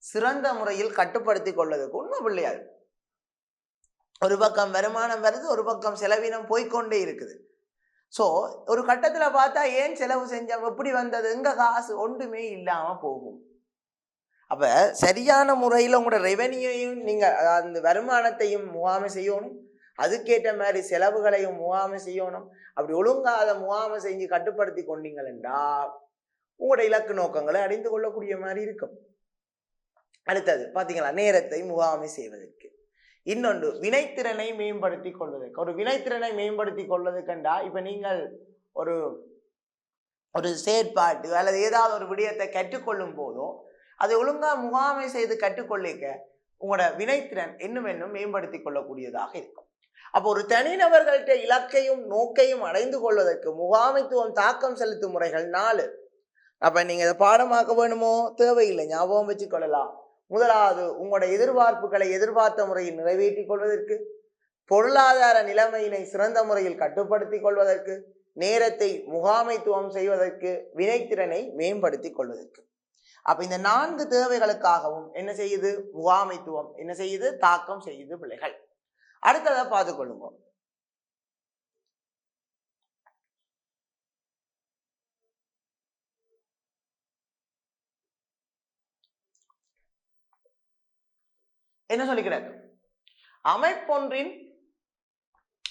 சிறந்த முறையில் கட்டுப்படுத்திக் கொள்வதற்கு உண்மை பிள்ளையாது. ஒரு பக்கம் வருமானம் வருது, ஒரு பக்கம் செலவினம் போய்கொண்டே இருக்குது. ஸோ ஒரு கட்டத்துல பார்த்தா ஏன் செலவு செஞ்சோம், எப்படி வந்தது, எங்க காசு ஒன்றுமே இல்லாம போகும். அப்ப சரியான முறையில் உங்களோட ரெவென்யூவையும் நீங்க அந்த வருமானத்தையும் முகாமை செய்யணும், அதுக்கேற்ற மாதிரி செலவுகளையும் முகாமை செய்யணும். அப்படி ஒழுங்கா அதை முகாமை செஞ்சு கட்டுப்படுத்தி கொண்டீங்கள் என்றால் உங்களோட இலக்கு நோக்கங்களை அடைந்து கொள்ளக்கூடிய மாதிரி இருக்கும். அடுத்தது பாத்தீங்களா, நேரத்தை முகாமை செய்வதற்கு. இன்னொன்று, வினைத்திறனை மேம்படுத்தி கொள்வதற்கு. ஒரு வினைத்திறனை மேம்படுத்தி கொள்வதற்கண்டா இப்ப நீங்கள் ஒரு செயற்பாட்டு அல்லது ஏதாவது ஒரு விடயத்தை கற்றுக்கொள்ளும் போதோ அதை ஒழுங்கா முகாமை செய்து கற்றுக்கொள்ளிக்க உங்களோட வினைத்திறன் இன்னும் மேம்படுத்தி கொள்ளக்கூடியதாக இருக்கும். அப்போ ஒரு தனிநபர்கள்ட்ட இலக்கையும் நோக்கையும் அடைந்து கொள்வதற்கு முகாமைத்துவம் தாக்கம் செலுத்தும் முறைகள் 4. அப்ப நீங்க இதை பாடமாக்க வேணுமோ தேவையில்லை, ஞாபகம் வச்சு கொள்ளலாம். முதலாவது, உங்களோட எதிர்பார்ப்புகளை எதிர்பார்த்த முறையில் நிறைவேற்றிக் கொள்வதற்கு, பொருளாதார நிலைமையினை சிறந்த முறையில் கட்டுப்படுத்தி கொள்வதற்கு, நேரத்தை முகாமைத்துவம் செய்வதற்கு, வினைத்திறனை மேம்படுத்தி கொள்வதற்கு. அப்ப இந்த 4 தேவைகளுக்காகவும் என்ன செய்யுது முகாமைத்துவம் என்ன செய்யுது தாக்கம் செய்யுது பிள்ளைகள். அடுத்ததை பார்த்து கொள்ளுங்க. என்ன சொல்லிக்கிறார், அமைப்பொன்றின்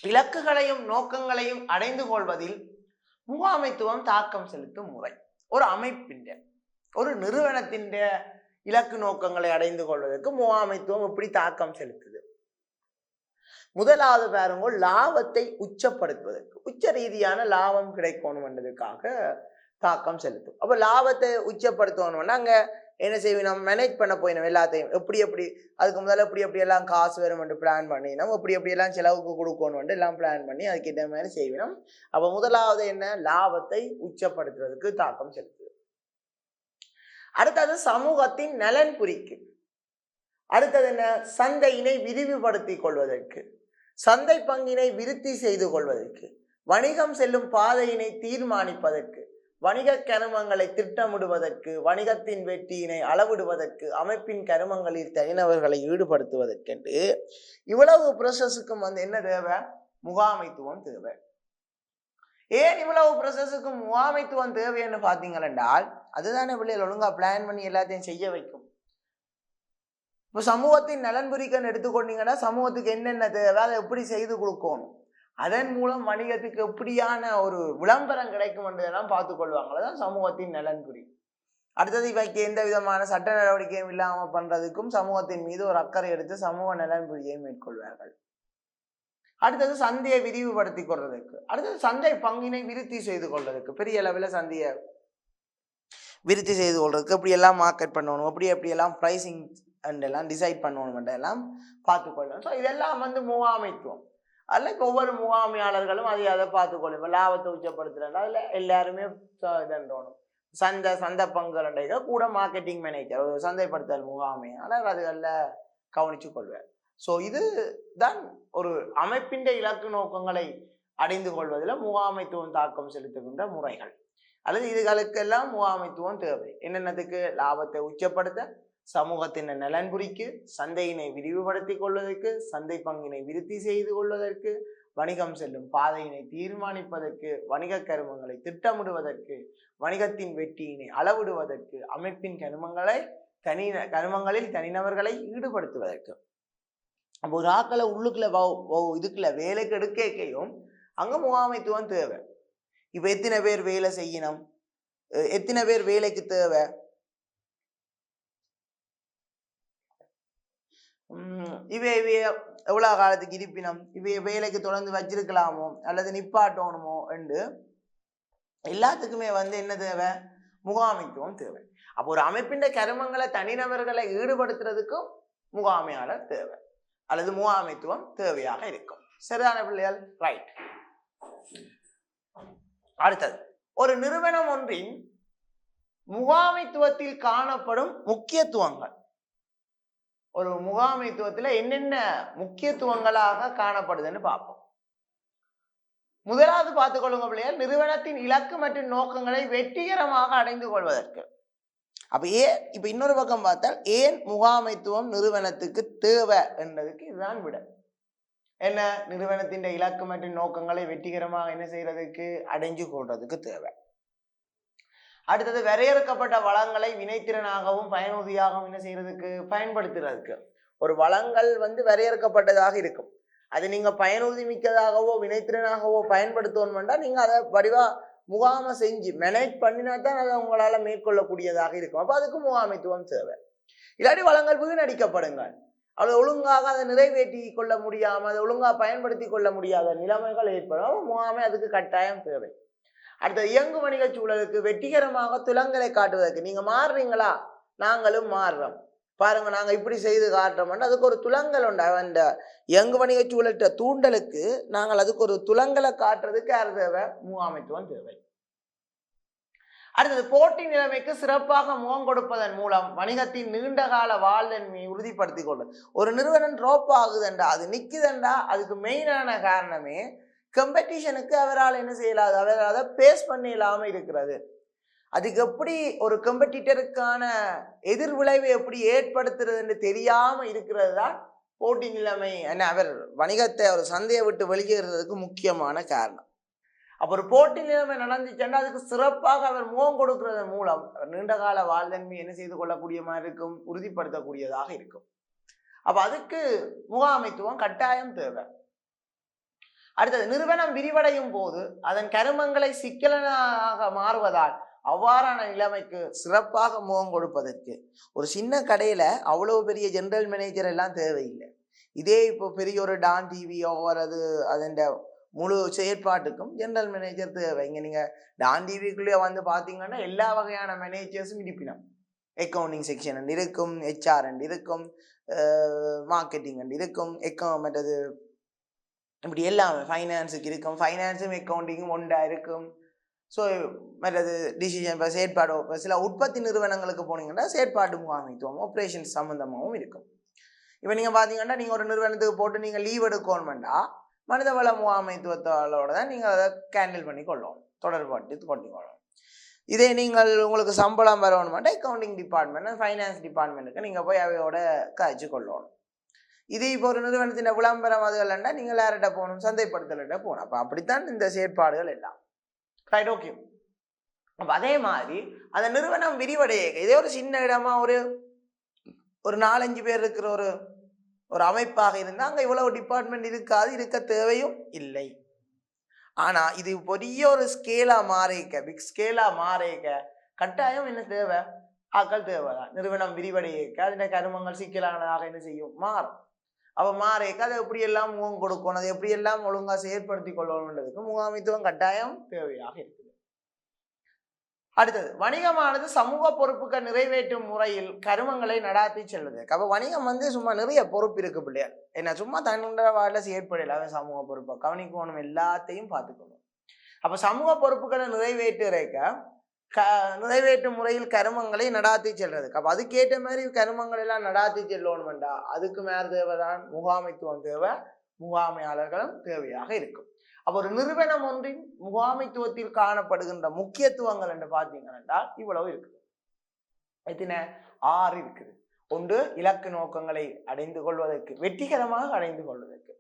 இலக்குகளையும் நோக்கங்களையும் அடைந்து கொள்வதில் முகாமைத்துவம் தாக்கம் செலுத்தும் முறை. ஒரு அமைப்பின் ஒரு நிறுவனத்தின் இலக்கு நோக்கங்களை அடைந்து கொள்வதற்கு முகாமைத்துவம் எப்படி தாக்கம் செலுத்துது. முதலாவது பாருங்க, லாபத்தை உச்சப்படுத்துவதற்கு, உச்ச ரீதியான லாபம் கிடைக்கணும் என்றதுக்காக தாக்கம் செலுத்தும். அப்ப லாபத்தை உச்சப்படுத்தணும்னா அங்க என்ன செய்வோம், நம்ம மேனேஜ் பண்ண போயிடும் எல்லாத்தையும். எப்படி அதுக்கு முதல்ல எப்படி எல்லாம் காசு வரும் என்று பிளான் பண்ணி நம்ம எப்படி எல்லாம் செலவுக்கு கொடுக்கணும் எல்லாம் பிளான் பண்ணி அதுக்கிட்ட மாதிரி செய்வோம். அப்ப முதலாவது என்ன, லாபத்தை உச்சப்படுத்துறதுக்கு தாக்கம் செலுத்துது. அடுத்தது சமூகத்தின் நலன் புரிக்கு. அடுத்தது என்ன, சந்தையினை விரிவுபடுத்திக் கொள்வதற்கு. சந்தை பங்கினை விருத்தி செய்து கொள்வதற்கு, வணிகம் செல்லும் பாதையினை தீர்மானிப்பதற்கு, வணிக கருமங்களை திட்டமிடுவதற்கு, வணிகத்தின் வெற்றியினை அளவிடுவதற்கு, அமைப்பின் கருமங்களில் தனிநபர்களை ஈடுபடுத்துவதற்கென்று இவ்வளவு ப்ரோசஸுக்கும் என்ன தேவை? முகாமைத்துவம் தேவை. ஏன் இவ்வளவு ப்ரோசஸுக்கும் முகாமைத்துவம் தேவைன்னு பார்த்தீங்கள் என்றால், அதுதானே பிள்ளைகள் ஒழுங்கா பிளான் பண்ணி எல்லாத்தையும் செய்ய வைக்கும். இப்போ சமூகத்தின் நலன்புரிக்கன்னு எடுத்துக்கொண்டீங்கன்னா, சமூகத்துக்கு என்னென்ன தேவை, அதை எப்படி செய்து கொடுக்கணும், அதன் மூலம் வணிகத்துக்கு எப்படியான ஒரு விளம்பரம் கிடைக்கும் என்றதெல்லாம் பார்த்துக்கொள்வாங்க. அதுதான் சமூகத்தின் நலன்புரி. அடுத்தது இவைக்கு எந்த விதமான சட்ட நடவடிக்கையும் இல்லாமல் பண்றதுக்கும் சமூகத்தின் மீது ஒரு அக்கறை எடுத்து சமூக நலன்புரியை மேற்கொள்வார்கள். அடுத்தது சந்தையை விரிவுபடுத்தி கொள்றதுக்கு, அடுத்தது சந்தை பங்கினை விருத்தி செய்து கொள்றதுக்கு, பெரிய அளவில் சந்தையை விருத்தி செய்து கொள்றதுக்கு எப்படி எல்லாம் மார்க்கெட் பண்ணணும், எப்படி எல்லாம் ப்ரைசிங் எல்லாம் டிசைட் பண்ணணும் எல்லாம் பார்த்துக்கொள்ளணும். ஸோ இதெல்லாம் முகாமைத்துவம். அதில் இப்போ ஒவ்வொரு முகாமையாளர்களும் அதை பார்த்துக்கொள்ளும். இப்போ லாபத்தை உச்சப்படுத்துறாங்க, அதில் எல்லாருமே இதன்றோணும். சந்தை பங்குகள் கூட மார்க்கெட்டிங் மேனேஜர், ஒரு சந்தைப்படுத்தல் முகாமையாளர் அதுகளில் கவனித்து கொள்வார். ஸோ இது தான் ஒரு அமைப்பின் இலக்கு நோக்கங்களை அடைந்து கொள்வதில் முகாமைத்துவம் தாக்கம் செலுத்துகின்ற முறைகள். அல்லது இதுகளுக்கெல்லாம் முகாமைத்துவம் தேவை. என்னென்னதுக்கு? லாபத்தை உச்சப்படுத்த, சமூகத்தின் நலன்புரிக்கு, சந்தையினை விரிவுபடுத்தி கொள்வதற்கு, சந்தை பங்கினை விருத்தி செய்து கொள்வதற்கு, வணிகம் செல்லும் பாதையினை தீர்மானிப்பதற்கு, வணிக கருமங்களை திட்டமிடுவதற்கு, வணிகத்தின் வெற்றியினை அளவிடுவதற்கு, அமைப்பின் கருமங்களில் தனிநபர்களை ஈடுபடுத்துவதற்கு. அப்போ ஒரு ஆக்களை உள்ளுக்குள்ள இதுக்குள்ள வேலைக்கு எடுக்கையும் அங்க முகாமைத்துவம் தேவை. இப்ப எத்தனை பேர் வேலை செய்யணும், எத்தனை பேர் வேலைக்கு தேவை, இவைய எவ்வளவு காலத்துக்கு இருப்பினும், இவைய வேலைக்கு தொடர்ந்து வச்சிருக்கலாமோ அல்லது நிப்பாட்டணுமோ என்று எல்லாத்துக்குமே என்ன தேவை? முகாமைத்துவம் தேவை. அப்போ ஒரு அமைப்பின் கருமங்களை தனிநபர்களை ஈடுபடுத்துறதுக்கும் முகாமையாளர் தேவை அல்லது முகாமைத்துவம் தேவையாக இருக்கும். சரிதான பிள்ளைகள்? ரைட். அடுத்தது, ஒரு நிறுவனம் ஒன்றின் முகாமைத்துவத்தில் காணப்படும் முக்கியத்துவங்கள். ஒரு முகாமைத்துவத்தில் என்னென்ன முக்கியத்துவங்களாக காணப்படுதுன்னு பார்ப்போம். முதலாவது பார்த்துக்கொள்ளுங்க பிள்ளைகள், நிறுவனத்தின் இலக்கு மற்றும் நோக்கங்களை வெற்றிகரமாக அடைந்து கொள்வதற்கு. அப்ப இப்ப இன்னொரு பக்கம் பார்த்தால், ஏன் முகாமைத்துவம் நிறுவனத்துக்கு தேவை என்றதுக்கு இதுதான் விட. என்ன? நிறுவனத்தின் இலக்கு மற்றும் நோக்கங்களை வெற்றிகரமாக என்ன செய்யறதுக்கு? அடைஞ்சு கொள்றதுக்கு தேவை. அடுத்தது, வரையறுக்கப்பட்ட வளங்களை வினைத்திறனாகவும் பயனுறுதியாகவும் என்ன செய்யறதுக்கு? பயன்படுத்துறதுக்கு. ஒரு வளங்கள் வரையறுக்கப்பட்டதாக இருக்கும், அது நீங்க பயனுறுதி மிக்கதாகவோ வினைத்திறனாகவோ பயன்படுத்தணும்னா நீங்க அதை வடிவா முகாமை செஞ்சு மேனேஜ் பண்ணினா தான் அதை உங்களால மேற்கொள்ளக்கூடியதாக இருக்கும். அப்ப அதுக்கு முகாமைத்துவம் தேவை. இல்லாட்டி வளங்கள் வீணடிக்கப்படுங்க, அதை ஒழுங்காக அதை நிறைவேற்றி கொள்ள முடியாம, அதை ஒழுங்கா பயன்படுத்தி கொள்ள முடியாத நிலைமைகள் ஏற்படும். முகாமை அதுக்கு கட்டாயம் தேவை. அடுத்த, இயங்கு வணிக சூழலுக்கு வெற்றிகரமாக துலங்களை காட்டுவதற்கு. நீங்க மாறுறீங்களா, நாங்களும் மாறுறோம் பாருங்க, நாங்க இப்படி செய்து காட்டுறோம்னா அதுக்கு ஒரு துலங்கள் உண்டு. அந்த இயங்கு வணிக சூழல்கிட்ட தூண்டலுக்கு நாங்கள் அதுக்கு ஒரு துலங்களை காட்டுறதுக்கு யார் தேவை? முகாமைத்துவம் தேவை. அடுத்தது, போட்டி நிலைமைக்கு சிறப்பாக முகம் கொடுப்பதன் மூலம் வணிகத்தின் நீண்டகால வாழ்தன்மையை உறுதிப்படுத்திக் கொள்ளும். ஒரு நிறுவனம் ட்ராப் ஆகுதுண்டா, அது நிக்குதுண்டா, அதுக்கு மெயினான காரணமே கம்பெட்டிஷனுக்கு அவரால் என்ன செய்யலாது, அவரால் அதை பேஸ் பண்ண இல்லாம இருக்கிறது. அதுக்கு எப்படி ஒரு கம்பெட்டிட்டருக்கான எதிர்விளைவை எப்படி ஏற்படுத்துறதுன்னு தெரியாம இருக்கிறது தான் போட்டி நிலைமை என்ன அவர் வணிகத்தை ஒரு சந்தையை விட்டு வெளியேறதுக்கு முக்கியமான காரணம். அப்போ ஒரு போட்டி நிலைமை நடந்துச்சுன்னா அதுக்கு சிறப்பாக அவர் முகம் கொடுக்கறதன் மூலம் அவர் நீண்டகால வாழ்தன்மை என்ன செய்து கொள்ளக்கூடிய மாதிரி இருக்கும், உறுதிப்படுத்தக்கூடியதாக இருக்கும். அப்ப அதுக்கு முகாமைத்துவம் கட்டாயம் தேவை. அடுத்தது, நிறுவனம் விரிவடையும் போது அதன் கருமங்களை சிக்கலாக மாறுவதால் அவ்வாறான நிலைமைக்கு சிறப்பாக முகம் கொடுப்பதற்கு ஒரு சின்ன கடையில அவ்வளவு பெரிய ஜெனரல் மேனேஜர் எல்லாம் தேவையில்லை. இதே இப்போ பெரிய ஒரு டான் டிவியோ அல்லது அதன் முழு செயற்பாட்டுக்கும் ஜெனரல் மேனேஜர் தேவை. இங்க நீங்க டான் டிவிக்குள்ளேயே பாத்தீங்கன்னா எல்லா வகையான மேனேஜர்ஸும் இருப்பினும், அக்கௌண்டிங் செக்ஷன் இருக்கும், HR இருக்கும், மார்க்கெட்டிங் இருக்கும், மற்றது இப்படி எல்லாமே ஃபைனான்ஸுக்கு இருக்கும், ஃபைனான்ஸும் அக்கௌண்டிங்கும் ஒன்றா இருக்கும். ஸோ மற்றது டிசிஷன், இப்போ செயற்பாடு, சில உற்பத்தி நிறுவனங்களுக்கு போனீங்கன்னா செயற்பாட்டு முகாமைத்துவம் ஆப்ரேஷன்ஸ் சம்மந்தமாகவும் இருக்கும். இப்ப நீங்க பாத்தீங்கன்னா நீங்க ஒரு நிறுவனத்துக்கு போட்டு நீங்க லீவ் எடுக்கணும்டா மனிதவள முகாமைத்துவத்தோட தான் நீங்க அதை கேண்டில் பண்ணி கொள்ளணும், தொடர்பட்டு கொள்ளணும். இதே நீங்கள் உங்களுக்கு சம்பளம் வரணும்னா அக்கௌண்டிங் டிபார்ட்மெண்ட் ஃபைனான்ஸ் டிபார்ட்மெண்ட்டுக்கு நீங்க போய் அவையோட காய்ச்சி கொள்ளணும். இது இப்போ ஒரு நிறுவனத்தின் விளம்பரம் அதுகள்னா நீங்கள் யார்கிட்ட போகணும், சந்தைப்படுத்தல்கிட்ட போகணும். அப்போ அப்படித்தான் இந்த செயற்பாடுகள் எல்லாம். Right, okay. அப்போ அதே மாதிரி அந்த நிறுவனம் விரிவடைய இதே ஒரு சின்ன இடமா ஒரு 4-5 பேர் இருக்கிற ஒரு அமைப்பாக இருந்தால் அங்கே இவ்வளவு டிபார்ட்மெண்ட் இருக்காது, இருக்க தேவையும் இல்லை. ஆனா இது பெரிய ஒரு ஸ்கேலா மாறிக்க, பிக் ஸ்கேலா மாறிக்க கட்டாயம் என்ன தேவை, ஆக்கள் தேவைதான். நிறுவனம் விரிவடையக்க அதில் கருமங்கள் சிக்கலானதாக என்ன செய்யும், மாறும். அப்ப மாறிக்க அதை எப்படி எல்லாம் முகம் கொடுக்கணும், அதை எப்படி எல்லாம் ஒழுங்கா செயற்படுத்தி கொள்ளணுன்றதுக்கு முகாமைத்துவம் கட்டாயம் தேவையாக இருக்குது. அடுத்தது, வணிகமானது சமூக பொறுப்புகள் நிறைவேற்றும் முறையில் கருமங்களை நடாத்தி செல்வது. அப்ப வணிகம் சும்மா நிறைய பொறுப்பு இருக்கு பிள்ளையார். என்ன சும்மா தன்னுடைய வாழ்ல செயற்படல, அவன் சமூக பொறுப்பை கவனிக்கணும், எல்லாத்தையும் பார்த்துக்கணும். அப்ப சமூக பொறுப்புகளை நிறைவேற்றும் முறையில் கருமங்களை நடாத்தி செல்றதுக்கு. அப்ப அதுக்கேற்ற மாதிரி கருமங்கள் எல்லாம் நடாத்தி செல்லணும்டா அதுக்கு மேல தேவைதான் முகாமைத்துவம் தேவை, முகாமையாளர்களும் தேவையாக இருக்கும். அப்ப ஒரு நிறுவனம் ஒன்றின் முகாமைத்துவத்தில் காணப்படுகின்ற முக்கியத்துவங்கள் என்று பார்த்தீங்கன்னா இவ்வளவு இருக்குது. எத்தனை? 6 இருக்குது. ஒன்று, இலக்கு நோக்கங்களை அடைந்து கொள்வதற்கு, வெற்றிகரமாக அடைந்து கொள்வதற்கு,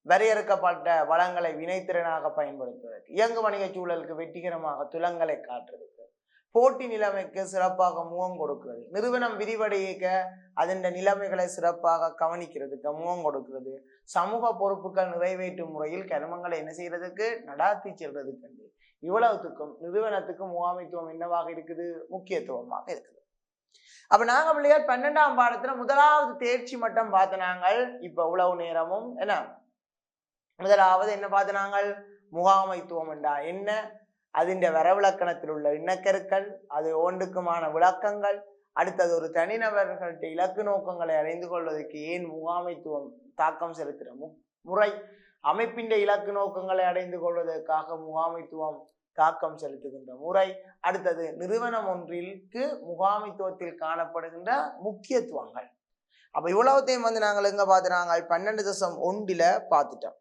வரையறுக்கப்பட்ட வளங்களை வினைத்திறனாக பயன்படுத்துவதற்கு, இயங்கு வணிக சூழலுக்கு வெற்றிகரமாக துலங்களை காட்டுறதுக்கு, போட்டி நிலைமைக்கு சிறப்பாக முகம் கொடுக்கிறது, நிறுவனம் விரிவடையக்க அதன் நிலைமைகளை சிறப்பாக கவனிக்கிறதுக்கு முகம் கொடுக்கிறது, சமூக பொறுப்புகள் நிறைவேற்றும் முறையில் கருமங்களை என்ன செய்யறதுக்கு நடாத்தி செல்றதுக்கு. இவ்வளவுத்துக்கும் நிறுவனத்துக்கும் முகாமைத்துவம் என்னவாக இருக்குது, முக்கியத்துவமாக இருக்குது. அப்ப நாங்க பிள்ளையார் 12ஆம் பாடத்துல முதலாவது தேர்ச்சி மட்டம் பார்த்த நாங்கள். இப்ப உழவு நேரமும் என்ன முதலாவது என்ன பார்த்த நாங்கள், முகாமைத்துவம் என்றா என்ன, அதிண்ட வரவிலக்கணத்தில் உள்ள இனக்கருக்கள், அது ஒன்றுக்குமான விளக்கங்கள், அடுத்தது ஒரு தனிநபர்கள்ட்ட இலக்கு நோக்கங்களை அறிந்து கொள்வதற்கு ஏன் முகாமைத்துவம் தாக்கம் செலுத்துகிற முறை, அமைப்பின் இலக்கு நோக்கங்களை அடைந்து கொள்வதற்காக முகாமைத்துவம் தாக்கம் செலுத்துகின்ற முறை, அடுத்தது நிறுவனம் ஒன்றிற்கு முகாமைத்துவத்தில் காணப்படுகின்ற முக்கியத்துவங்கள். அப்ப இவ்வளவுத்தையும் நாங்கள் எங்க பார்த்துனாங்க, 12.1 பார்த்துட்டோம்.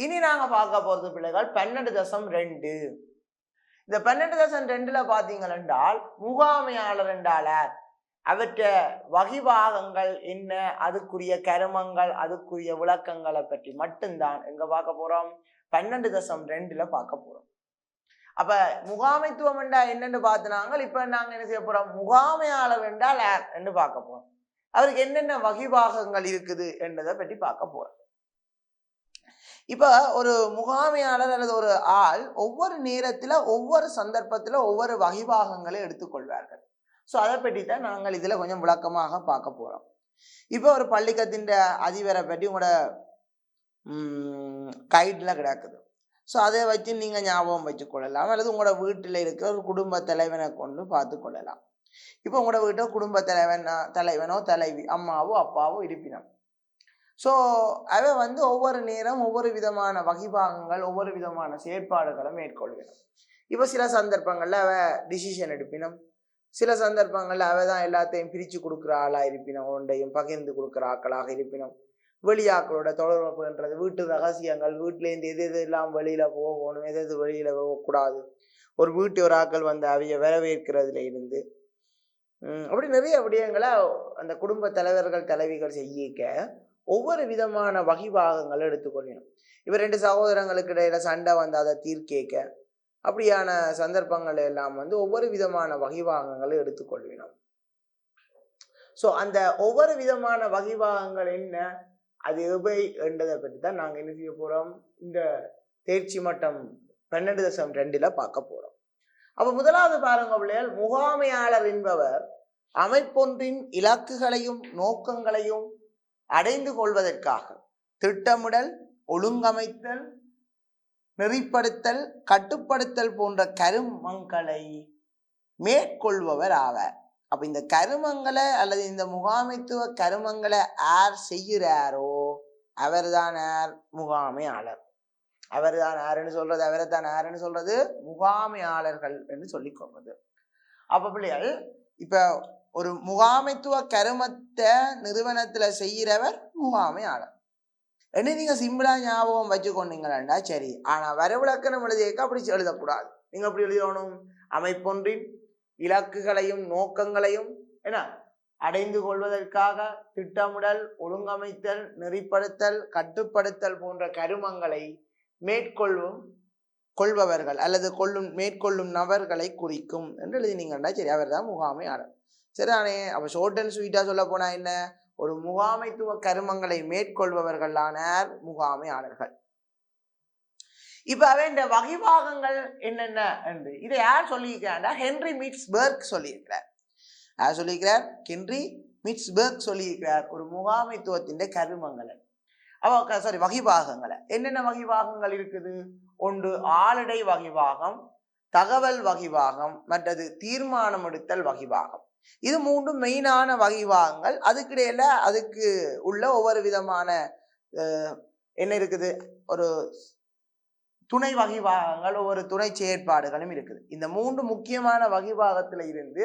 இனி நாங்க பார்க்க போறது பிள்ளைகள் 12.2. இந்த 12.2 பார்த்தீங்கன்னா முகாமையாளர் என்றால அவற்ற வகிபாகங்கள் என்ன, அதுக்குரிய கருமங்கள், அதுக்குரிய விளக்கங்களை பற்றி மட்டும்தான் எங்க பார்க்க போறோம், 12.2 பார்க்க போறோம். அப்ப முகாமைத்துவம் என்றா என்னன்னு பார்த்தினாங்க. இப்ப நாங்க என்ன செய்ய போறோம், முகாமையாளர் என்றால் யார் என்று பார்க்க போறோம், அவருக்கு என்னென்ன வகிபாகங்கள் இருக்குது என்றதை பற்றி பார்க்க போறோம். இப்ப ஒரு முகாமையாளர் அல்லது ஒரு ஆள் ஒவ்வொரு நேரத்துல ஒவ்வொரு சந்தர்ப்பத்துல ஒவ்வொரு வகிபாகங்களை எடுத்துக்கொள்வார்கள். ஸோ அதை பற்றி தான் நாங்கள் இதுல கொஞ்சம் விளக்கமாக பார்க்க போறோம். இப்போ ஒரு பள்ளிக்கத்தின் அதிபரை பற்றி உங்களோட கைட்ல கிடக்குது. ஸோ அதை வச்சு நீங்க ஞாபகம் வச்சு கொள்ளலாம், அல்லது உங்களோட வீட்டில் இருக்கிற ஒரு குடும்ப தலைவனை கொண்டு பார்த்து கொள்ளலாம். இப்போ உங்களோட வீட்டில் குடும்ப தலைவனோ தலைவி, அம்மாவோ அப்பாவோ இருப்பினம். ஸோ அவன் ஒவ்வொரு நேரம் ஒவ்வொரு விதமான வகிபாகங்கள், ஒவ்வொரு விதமான செயற்பாடுகளை மேற்கொள்கிறான். இப்போ சில சந்தர்ப்பங்கள்ல அவ டிசிஷன் எடுப்பினும், சில சந்தர்ப்பங்கள்ல அவ தான் எல்லாத்தையும் பிரித்து கொடுக்குற ஆளாக இருப்பினும், ஒன்றையும் பகிர்ந்து கொடுக்குற ஆக்களாக இருப்பினும், வெளியாக்களோட தொடர்புன்றது, வீட்டு ரகசியங்கள், வீட்டிலேருந்து எது எல்லாம் வெளியில போகணும், எது வெளியில போகக்கூடாது, ஒரு வீட்டு ஒரு ஆக்கள் அவைய வரவேற்கிறதுல இருந்து அப்படி நிறைய விடயங்களை அந்த குடும்ப தலைவர்கள் தலைவிகள் செய்யிக்க ஒவ்வொரு விதமான வகிபாகங்களை எடுத்துக்கொள்ளணும். இப்ப 2 சகோதரங்களுக்கு இடையில சண்டை அதை தீர்க்க அப்படியான சந்தர்ப்பங்கள் எல்லாம் ஒவ்வொரு விதமான வகிபாகங்களை எடுத்துக்கொள்ளணும். ஸோ அந்த ஒவ்வொரு விதமான வகிபாகங்கள் என்ன, அது எவை என்றதை பற்றி தான் நாங்கள் என்ன செய்ய போறோம், இந்த தேர்ச்சி மட்டம் 12.2 பார்க்க போறோம். அப்ப முதலாவது பாருங்க பிள்ளைகள், முகாமையாளர் என்பவர் அமைப்பொன்றின் இலக்குகளையும் நோக்கங்களையும் அடைந்து கொள்வதற்காக திட்டமிடல், ஒழுங்கமைத்தல், நெறிப்படுத்தல், கட்டுப்படுத்தல் போன்ற கருமங்களை மேற்கொள்பவர் ஆவார். அப்ப இந்த கருமங்களை அல்லது இந்த முகாமைத்துவ கருமங்களை யார் செய்கிறாரோ அவர்தான் யார், முகாமையாளர். அவர்தான் யாருன்னு சொல்றது, அவரைத்தான் யாருன்னு சொல்றது, முகாமையாளர்கள் என்று சொல்லிக் கொள்வது. அப்ப பிள்ளைகள் இப்ப ஒரு முகாமைத்துவ கருமத்தை நிறுவனத்துல செய்கிறவர் முகாமையாளர். என்ன நீங்க சிம்பிளா ஞாபகம் வச்சு கொண்டீங்களா சரி. ஆனா வரவிலக்கணம் எழுதியிருக்க அப்படி எழுதக்கூடாது. நீங்க அப்படி எழுதணும், அமைப்பொன்றின் இலக்குகளையும் நோக்கங்களையும் என்ன அடைந்து கொள்வதற்காக திட்டமிடல், ஒழுங்கமைத்தல், நெறிப்படுத்தல், கட்டுப்படுத்தல் போன்ற கருமங்களை கொள்பவர்கள் அல்லது மேற்கொள்ளும் நபர்களை குறிக்கும் என்று எழுதினீங்கன்னா சரி, அவர் தான் முகாமையாளர். சரிதானே? அப்ப ஷோர்ட் அண்ட் ஸ்வீட்டா சொல்ல போனா என்ன, ஒரு முகாமைத்துவ கருமங்களை மேற்கொள்பவர்களான முகாமையாளர்கள். இப்ப இந்த வகைபாகங்கள் என்னென்ன என்று இதை யார் சொல்லியிருக்கிறார்? ஹென்றி மிட்ஸ்பர்க் சொல்லியிருக்கிறார். யார் சொல்லியிருக்கிறார்? ஹென்றி மிட்ஸ்பர்க் சொல்லியிருக்கிறார் ஒரு முகாமைத்துவத்தின் கருமங்களை வகைபாகங்களை. என்னென்ன வகைபாகங்கள் இருக்குது? ஒன்று ஆளடை வகைபாகம், தகவல் வகைபாகம், மற்றது தீர்மானம் எடுத்தல் வகைபாகம். இது மூன்றும் மெயினான வகைபாகங்கள். அதுக்கிடையில அதுக்கு உள்ள ஒவ்வொரு விதமான என்ன இருக்குது, ஒரு துணை வகைபாகங்கள், ஒவ்வொரு துணை செயற்பாடுகளும் இருக்குது. இந்த மூன்று முக்கியமான வகைபாகத்துல இருந்து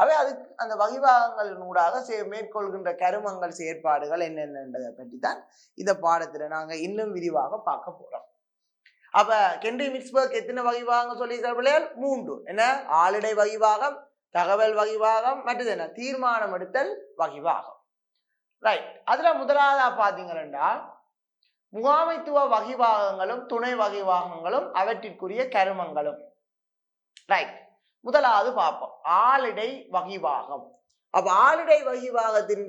அவை அதுக்கு அந்த வகைபாகங்களினூடாக மேற்கொள்கின்ற கருமங்கள் செயற்பாடுகள் என்னென்னதை பற்றி தான் இந்த பாடத்துல நாங்க இன்னும் விரிவாக பார்க்க போறோம். அப்ப ஹென்றி மிட்ஸ்பர்க் எத்தனை வகைபாகங்கள் சொல்லியிருக்கிறார்கள்? மூன்று. என்ன? ஆளிடை வகைபாகம், தகவல் வகைபாகம், மற்றது என்ன தீர்மானம் எடுத்தல் வகைபாகம். ரைட். அதுல முதலாவதா பாத்தீங்கன்னா முகாமைத்துவ வகைபாகங்களும் துணை வகைபாகங்களும் அவற்றிற்குரிய கருமங்களும். ரைட். முதலாவது பார்ப்போம் ஆளிடை வகைபாகம். அப்ப ஆளிடை வகைபாகத்தின்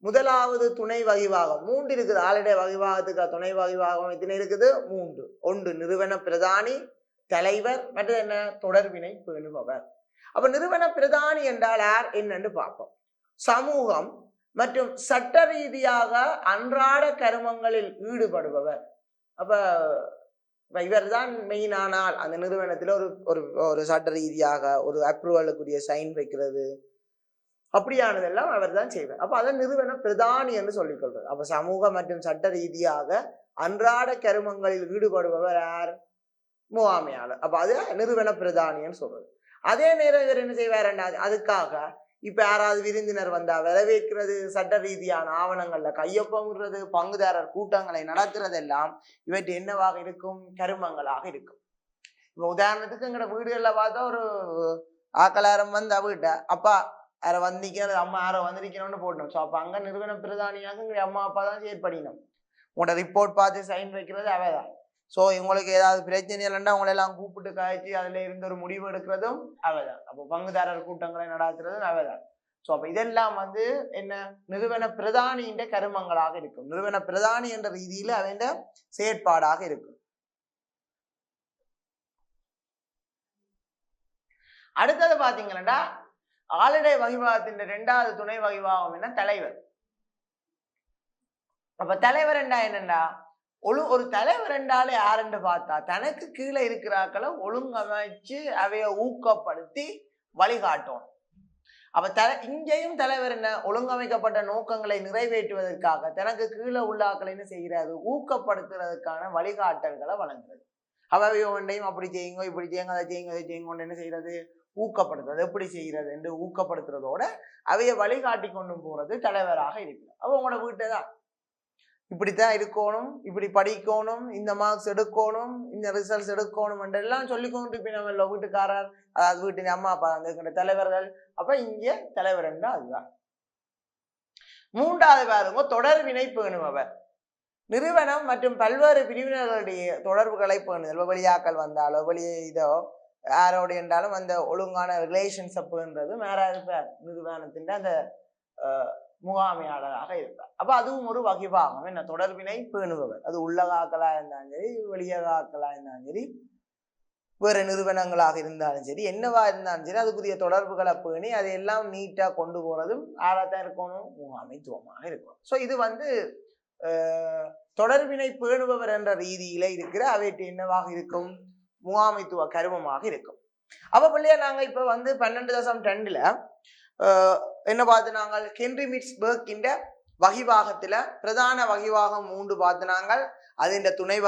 முதலாவது துணை வகைபாகம் மூன்று இருக்குது. ஆளிடை வகைபாகத்துக்கு துணை வகைபாகம் எத்தனை இருக்குது? மூன்று. ஒன்று நிறுவன பிரதானி, தலைவர், மற்றது என்ன தொடர்பினை பேணுபவர். அப்ப நிறுவன பிரதானி என்றால் யார் என்னன்னு பார்ப்போம். சமூகம் மற்றும் சட்ட ரீதியாக அன்றாட கருமங்களில் ஈடுபடுபவர். அப்ப இவர் தான் மெயினானால் அந்த நிறுவனத்துல ஒரு சட்ட ரீதியாக ஒரு அப்ரூவலுக்குரிய சைன் வைக்கிறது அப்படியானதெல்லாம் அவர் தான் செய்வார். அப்ப அதை நிறுவன பிரதானி என்று சொல்லிக் கொள்வது. அப்ப சமூக மற்றும் சட்ட ரீதியாக அன்றாட கருமங்களில் ஈடுபடுபவர் யார்? முகாமையாளர். அப்ப அது நிறுவன பிரதானின்னு சொல்றது. அதே நேரம் இவர் என்ன செய்வார்? அதுக்காக இப்ப யாராவது விருந்தினர் வந்தா வரவேற்கிறது, சட்ட ரீதியான ஆவணங்கள்ல கையொப்பமிடுறது, பங்குதாரர் கூட்டங்களை நடத்துறதெல்லாம் இவற்றை என்னவாக இருக்கும்? கருமங்களாக இருக்கும். இப்ப உதாரணத்துக்கு எங்கட வீடுகள்ல பார்த்தா ஒரு ஆக்களாரம் வந்து வீட்ட அப்பா யார வந்திக்கிறது, அம்மா யாரோ வந்திருக்கணும்னு போடணும். ஸோ அப்ப அங்க நிறுவன பிரதானியாக எங்க அம்மா அப்பா தான் செயற்படணும். உங்களோட ரிப்போர்ட் பார்த்து சைன் வைக்கிறது அவதான். ஸோ இவங்களுக்கு ஏதாவது பிரச்சனை இல்லைன்னா அவங்களை எல்லாம் கூப்பிட்டு காய்ச்சி அதுல இருந்து ஒரு முடிவு எடுக்கிறதும் அவதான். அப்போ பங்குதாரர் கூட்டங்களை நடத்துறதும் அவதான். ஸோ அப்ப இதெல்லாம் என்ன நிறுவன பிரதானியின் கருமங்களாக இருக்கும். நிறுவன பிரதானி என்ற ரீதியில அவன் செயற்பாடாக இருக்கும். அடுத்தது பாத்தீங்கன்னா ஆளிடை வகைபாகத்தின் இரண்டாவது துணை வகைபாகம் என்ன? தலைவர். அப்ப தலைவர் என்னண்டா ஒரு தலைவர் என்றாலே யாருன்னு பார்த்தா தனக்கு கீழே இருக்கிறாக்களை ஒழுங்கமைச்சு அவைய ஊக்கப்படுத்தி வழிகாட்டும். அப்ப இங்கேயும் தலைவர் என்ன ஒழுங்கமைக்கப்பட்ட நோக்கங்களை நிறைவேற்றுவதற்காக தனக்கு கீழே உள்ள ஆக்களை என்ன செய்கிறாரு? ஊக்கப்படுத்துறதுக்கான வழிகாட்டல்களை வழங்குறது. அவையோ ஒன்றையும் அப்படி செய்யுங்க, இப்படி செய்யுங்க, அதை செய்யுங்க, அதை செய்யுங்க என்ன செய்யறது? ஊக்கப்படுத்துறது. எப்படி செய்யறது என்று ஊக்கப்படுத்துறதோட அவைய வழிகாட்டி கொண்டு போறது தலைவராக இருக்கிறார். அப்ப உங்களோட வீட்டை தான் இப்படித்தான் இருக்கணும், இப்படி படிக்கணும், இந்த மார்க்ஸ் எடுக்கணும், இந்த ரிசல்ட்ஸ் எடுக்கணும் என்றெல்லாம் சொல்லி கொண்டு இருப்பினவங்க வீட்டுக்காரர், அதாவது வீட்டின் அம்மா அப்பா அந்த தலைவர்கள். அப்ப இங்க தலைவர் என்றா அதுதான். மூன்றாவது பாருங்க தொடர்பினை பேணுபவர். நிறுவனம் மற்றும் பல்வேறு பிரிவினர்களுடைய தொடர்புகளை பேணுதல். வெளியாக்கள் வந்தாலோ வெளியே இதோ யாரோட என்றாலும் அந்த ஒழுங்கான ரிலேஷன்ஷிப் யாராவது நிறுவனத்தின் அந்த முகாமையாளராக இருப்பார். அப்ப அதுவும் ஒரு வகைபாகம். என்ன? தொடர்பினை பேணுபவர். அது உள்ளகாக்களா இருந்தாலும் சரி, வெளியகாக்களா இருந்தாலும் சரி, வேற நிறுவனங்களாக இருந்தாலும் சரி, என்னவா இருந்தாலும் சரி, அதுக்குரிய தொடர்புகளை பேணி அதையெல்லாம் நீட்டா கொண்டு போறதும் ஆளாத்தான் இருக்கணும், முகாமைத்துவமாக இருக்கும். ஸோ இது தொடர்பினை பேணுபவர் என்ற ரீதியில இருக்கிற அவைட்டு என்னவாக இருக்கும்? முகாமைத்துவ கருமமாக இருக்கும். அப்ப பிள்ளையா நாங்க இப்ப 12.2 என்ன பார்த்து நாங்கள் ஹென்றி மிட்ஸ்பர்க் வகிவாகத்துல பிரதான வகிவாகம் 3 பார்த்தினாங்க. அது இந்த துணை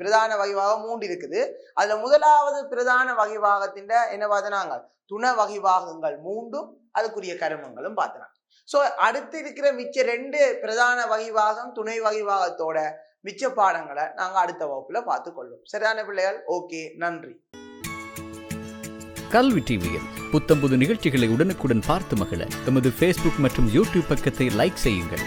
பிரதான வகிவாகம் 3 இருக்குது. அதுல முதலாவது பிரதான வகிவாகத்தின் என்ன பார்த்தினாங்க, துணை வகிவாகங்கள் 3 அதுக்குரிய கருமங்களும் பார்த்தினாங்க. சோ அடுத்து இருக்கிற மிச்ச 2 பிரதான வகிவாகம் துணை வகிவாகத்தோட மிச்ச பாடங்களை நாங்க அடுத்த வகுப்புல பார்த்து கொள்வோம். சரியான பிள்ளைகள்? ஓகே, நன்றி. கல்வி டிவியில் புத்தம்புது நிகழ்ச்சிகளை உடனுக்குடன் பார்த்து மகிழ எமது Facebook மற்றும் YouTube பக்கத்தை லைக் செய்யுங்கள்.